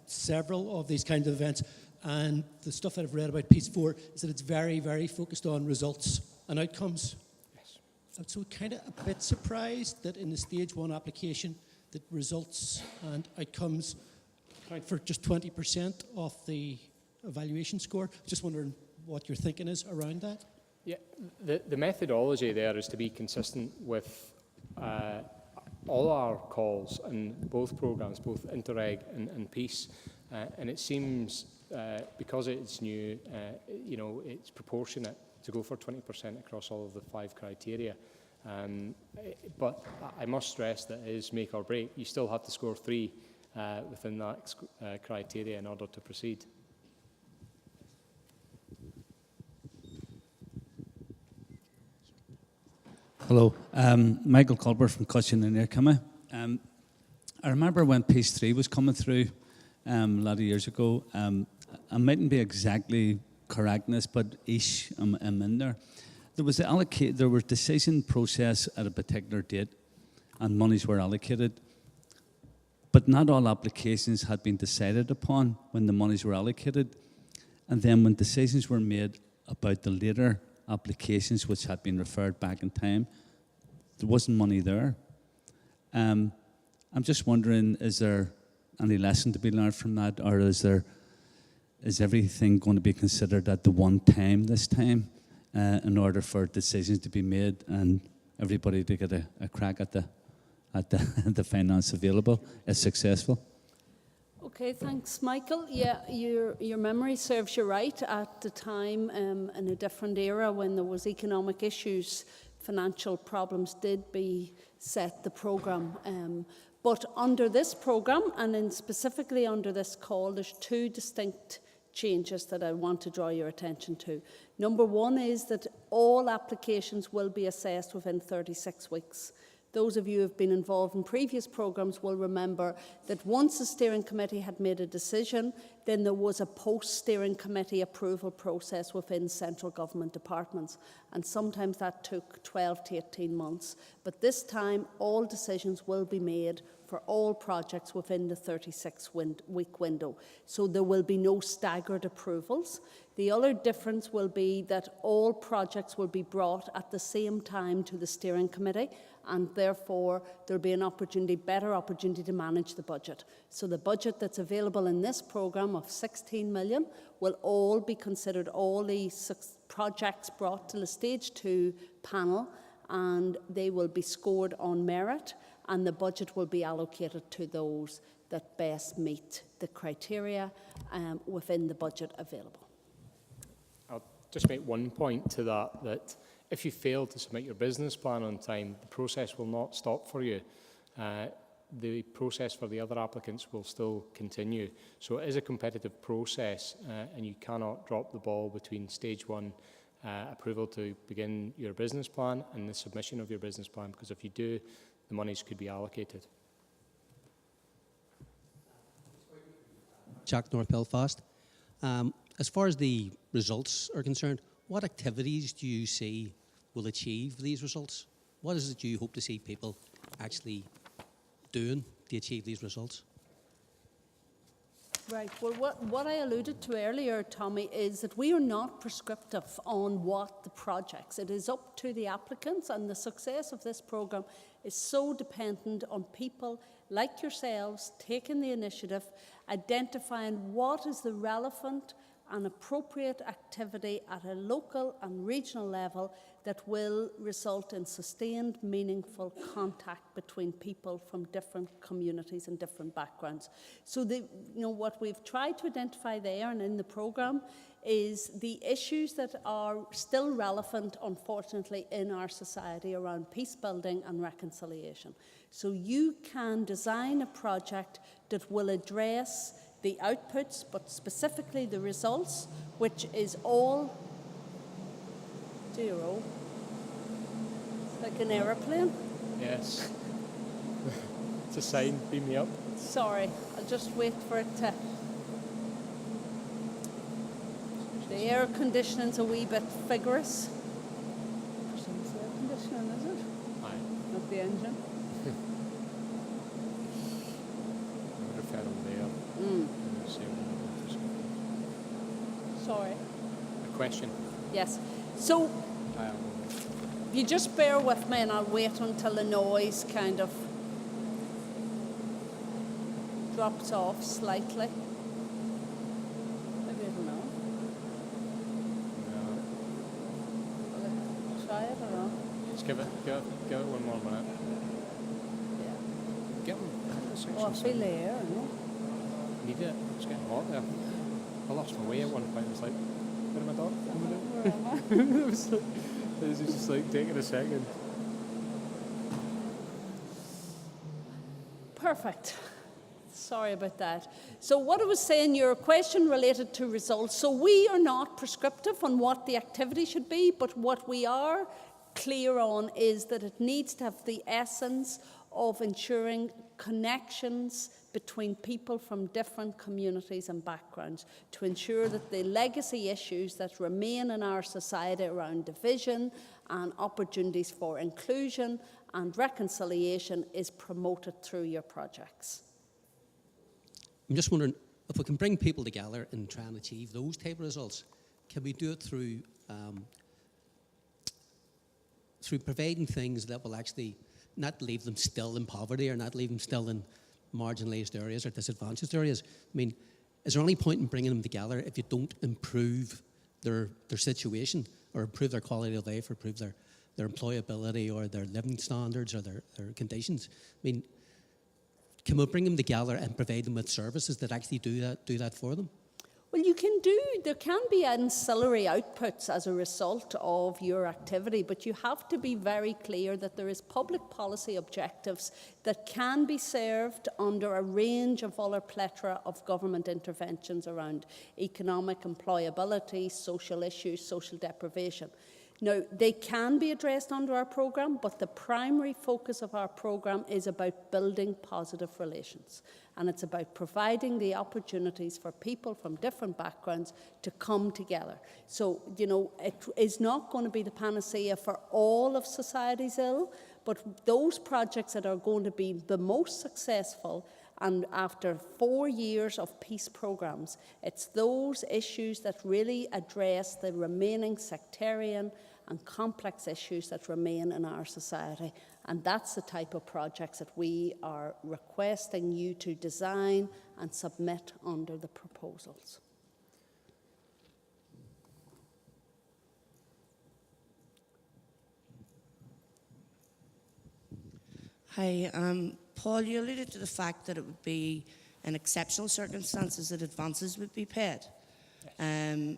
several of these kinds of events, and the stuff that I've read about Piece 4 is that it's very, very focused on results and outcomes. Yes. So kind of a bit surprised that in the Stage 1 application that results and outcomes account for just 20% of the evaluation score. Just wondering what your thinking is around that. Yeah, the methodology there is to be consistent with all our calls and both programs, both INTERREG and PEACE, and it seems because it's new, it's proportionate to go for 20% across all of the 5 criteria. But I must stress that it is make or break. You still have to score 3 within that criteria in order to proceed. Hello, Michael Culber from Cushion and Aircama. I remember when Piece 3 was coming through a lot of years ago. I mightn't be exactly correct in this, but ish, I'm in there. There was decision process at a particular date, and monies were allocated. But not all applications had been decided upon when the monies were allocated. And then when decisions were made about the later applications which had been referred back in time, there wasn't money there. I'm just wondering, is there any lesson to be learned from that, or is everything going to be considered at the one time this time in order for decisions to be made and everybody to get a crack at the finance available is successful? Okay, thanks, Michael. Yeah, your memory serves you right. At the time, in a different era when there was economic issues, financial problems did beset the programme. But under this programme, and specifically under this call, there's 2 distinct changes that I want to draw your attention to. Number 1 is that all applications will be assessed within 36 weeks. Those of you who have been involved in previous programmes will remember that once the steering committee had made a decision, then there was a post-steering committee approval process within central government departments. And sometimes that took 12 to 18 months. But this time, all decisions will be made for all projects within the 36-week window. So there will be no staggered approvals. The other difference will be that all projects will be brought at the same time to the steering committee, and therefore there'll be an better opportunity to manage the budget. So the budget that's available in this programme of 16 million will all be considered, all the projects brought to the stage 2 panel, and they will be scored on merit, and the budget will be allocated to those that best meet the criteria within the budget available. I'll just make one point to that if you fail to submit your business plan on time, the process will not stop for you. The process for the other applicants will still continue. So it is a competitive process, and you cannot drop the ball between stage 1 approval to begin your business plan and the submission of your business plan, because if you do, the monies could be allocated. Jack, North Belfast. As far as the results are concerned, what activities do you see will achieve these results? What is it you hope to see people actually doing to achieve these results? Right. Well, what I alluded to earlier, Tommy, is that we are not prescriptive on what the projects. It is up to the applicants, and the success of this programme is so dependent on people like yourselves taking the initiative, identifying what is the relevant and appropriate activity at a local and regional level that will result in sustained, meaningful contact between people from different communities and different backgrounds. So what we've tried to identify there and in the programme is the issues that are still relevant, unfortunately, in our society around peace building and reconciliation. So you can design a project that will address the outputs, but specifically the results, which is all 0. It's like an aeroplane. Yes. It's a sign, beam me up. Sorry, I'll just wait for it to... The air conditioning's a wee bit vigorous. It's the air conditioning, is it? Aye. Not the engine. Sorry. A question? Yes. So, you just bear with me and I'll wait until the noise kind of drops off slightly. Maybe it'll know. No. Will it try it or not? Just give it one more minute. Yeah. Get them. Oh, I feel the air, no? Need it. It's getting hot there. I lost my way at one point. It was like, where am I dog? Where am I? it was just like taking a second. Perfect. Sorry about that. So what I was saying, your question related to results. So we are not prescriptive on what the activity should be, but what we are clear on is that it needs to have the essence of ensuring connections between people from different communities and backgrounds to ensure that the legacy issues that remain in our society around division and opportunities for inclusion and reconciliation is promoted through your projects. I'm just wondering, if we can bring people together and try and achieve those type of results, can we do it through providing things that will actually not leave them still in poverty or not leave them still in marginalised areas or disadvantaged areas? I mean, is there any point in bringing them together if you don't improve their situation or improve their quality of life or improve their employability or their living standards or their conditions? I mean, can we bring them together and provide them with services that actually do that for them? Well, there can be ancillary outputs as a result of your activity, but you have to be very clear that there is public policy objectives that can be served under a range of other plethora of government interventions around economic employability, social issues, social deprivation. Now, they can be addressed under our programme, but the primary focus of our programme is about building positive relations. And it's about providing the opportunities for people from different backgrounds to come together. So, it is not going to be the panacea for all of society's ill, But those projects that are going to be the most successful, and after 4 years of peace programs, it's those issues that really address the remaining sectarian and complex issues that remain in our society. And that's the type of projects that we are requesting you to design and submit under the proposals. Hi, Paul, you alluded to the fact that it would be in exceptional circumstances that advances would be paid. Can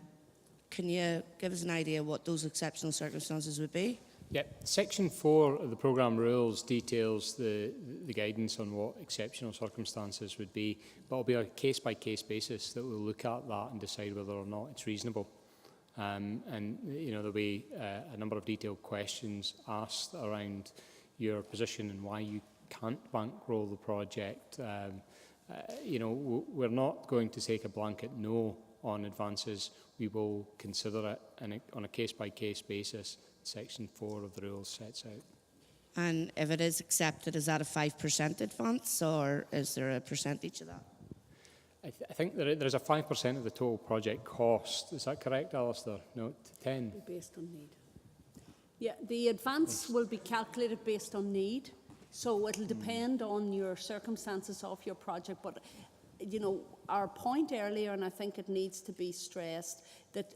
you give us an idea what those exceptional circumstances would be? Yeah, Section 4 of the programme rules details the guidance on what exceptional circumstances would be, but it'll be a case-by-case basis that we'll look at that and decide whether or not it's reasonable. And you know, there'll be a number of detailed questions asked around your position and why you can't bankroll the project. You know, we're not going to take a blanket no on advances. We will consider it on a case-by-case basis. Section 4 of the rules sets out. And if it is accepted, is that a 5% advance, or is there a percentage of that? I think there's a 5% of the total project cost. Is that correct, Alistair? No, 10. Based on need. Yeah, the advance will be calculated based on need. So it'll depend on your circumstances of your project. But, you know, our point earlier, and I think it needs to be stressed, that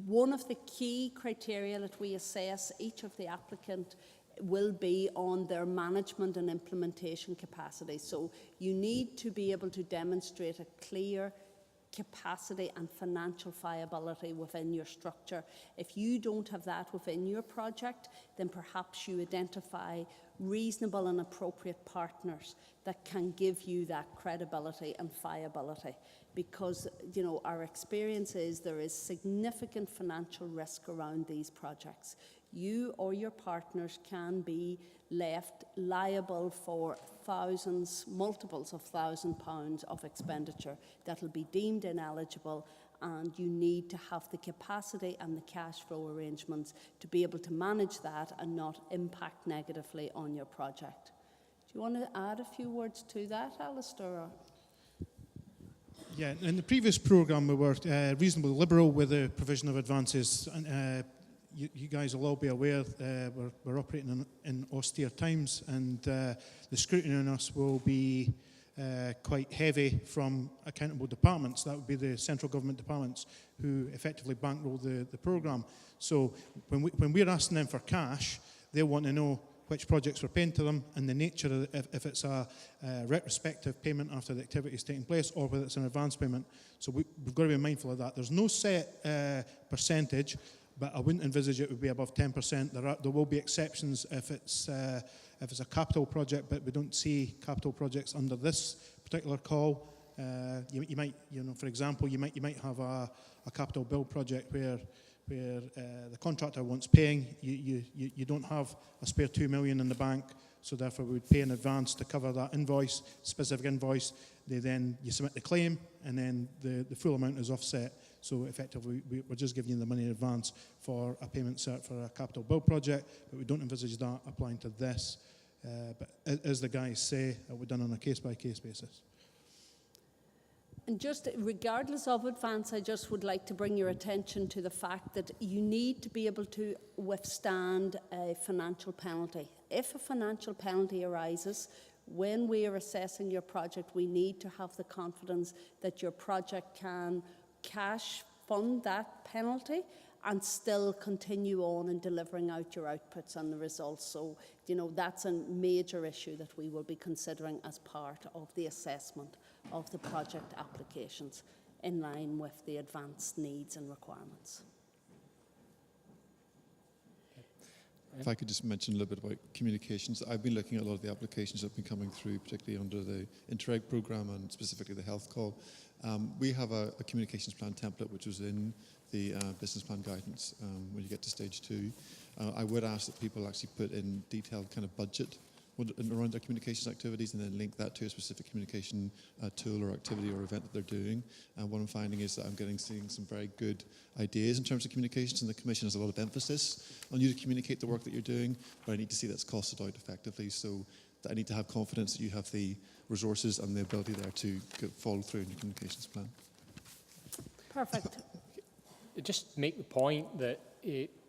one of the key criteria that we assess each of the applicant will be on their management and implementation capacity. So you need to be able to demonstrate a clear capacity and financial viability within your structure. If you don't have that within your project, then perhaps you identify reasonable and appropriate partners that can give you that credibility and viability. Because, you know, our experience is there is significant financial risk around these projects. You or your partners can be left liable for thousands, multiples of £1,000 of expenditure that will be deemed ineligible, and you need to have the capacity and the cash flow arrangements to be able to manage that and not impact negatively on your project. Do you want to add a few words to that, Alistair? Yeah, in the previous programme we were reasonably liberal with the provision of advances. And, you guys will all be aware we're operating in austere times, and the scrutiny on us will be quite heavy from accountable departments. That would be the central government departments who effectively bankroll the programme. So when we're asking them for cash, they want to know which projects we're paying to them and the nature of if it's a retrospective payment after the activity is taking place or whether it's an advance payment. So we've got to be mindful of that. There's no set percentage, but I wouldn't envisage it would be above 10%. There will be exceptions if it's a capital project, but we don't see capital projects under this particular call. You might, you know, for example, you might have a capital build project where the contractor wants paying. You don't have a spare 2 million in the bank, so therefore we would pay in advance to cover that invoice, specific invoice. You submit the claim, and then the full amount is offset. So effectively, we're just giving you the money in advance for a payment cert for a capital build project, but we don't envisage that applying to this. But as the guys say, we're done on a case-by-case basis. And just regardless of advance, I just would like to bring your attention to the fact that you need to be able to withstand a financial penalty. If a financial penalty arises, when we are assessing your project, we need to have the confidence that your project can cash fund that penalty and still continue on in delivering out your outputs and the results. So, you know, that's a major issue that we will be considering as part of the assessment of the project applications in line with the advanced needs and requirements. If I could just mention a little bit about communications. I've been looking at a lot of the applications that have been coming through, particularly under the INTERREG programme and specifically the health call. We have a communications plan template which was in the business plan guidance when you get to stage 2. I would ask that people actually put in detailed kind of budget around their communications activities and then link that to a specific communication tool or activity or event that they're doing. And what I'm finding is that I'm seeing some very good ideas in terms of communications, and the Commission has a lot of emphasis on you to communicate the work that you're doing, but I need to see that's costed out effectively, so that I need to have confidence that you have the resources and the ability there to follow through in your communications plan. Perfect. Just make the point that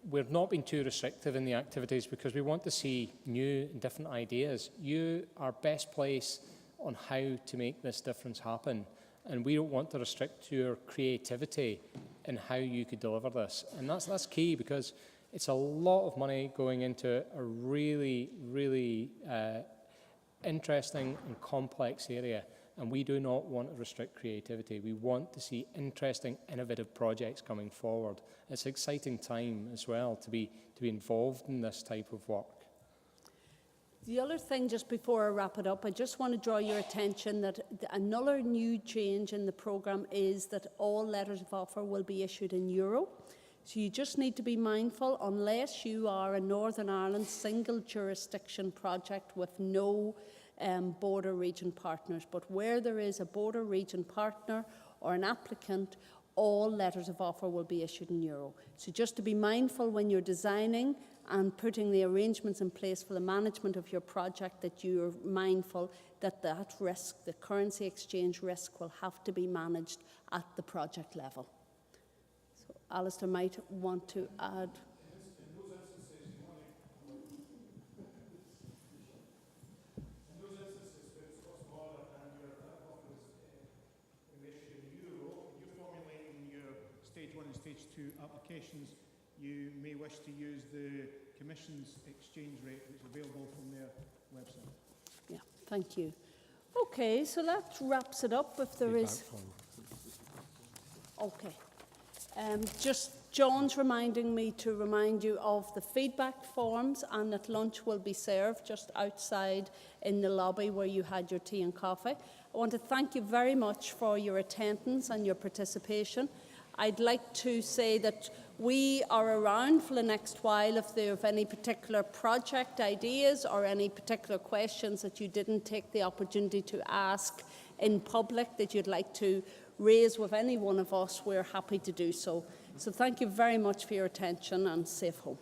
we're not being too restrictive in the activities because we want to see new and different ideas. You are best placed on how to make this difference happen, and we don't want to restrict your creativity in how you could deliver this. And that's key, because it's a lot of money going into a really, really interesting and complex area, and we do not want to restrict creativity. We want to see interesting, innovative projects coming forward. It's an exciting time as well to be involved in this type of work. The other thing, just before I wrap it up, I just want to draw your attention that another new change in the programme is that all letters of offer will be issued in euro. So you just need to be mindful, unless you are a Northern Ireland single jurisdiction project with no border region partners, but where there is a border region partner or an applicant, all letters of offer will be issued in euro. So just to be mindful when you're designing and putting the arrangements in place for the management of your project, that you're mindful that that risk, the currency exchange risk, will have to be managed at the project level. So Alistair might want to add. Stage 1 and Stage 2 applications, you may wish to use the Commission's exchange rate that's available from their website. Yeah, thank you. Okay, so that wraps it up. If there is... Okay. Just John's reminding me to remind you of the feedback forms, and that lunch will be served just outside in the lobby where you had your tea and coffee. I want to thank you very much for your attendance and your participation. I'd like to say that we are around for the next while if there are any particular project ideas or any particular questions that you didn't take the opportunity to ask in public that you'd like to raise with any one of us. We're happy to do so. So thank you very much for your attention, and safe home.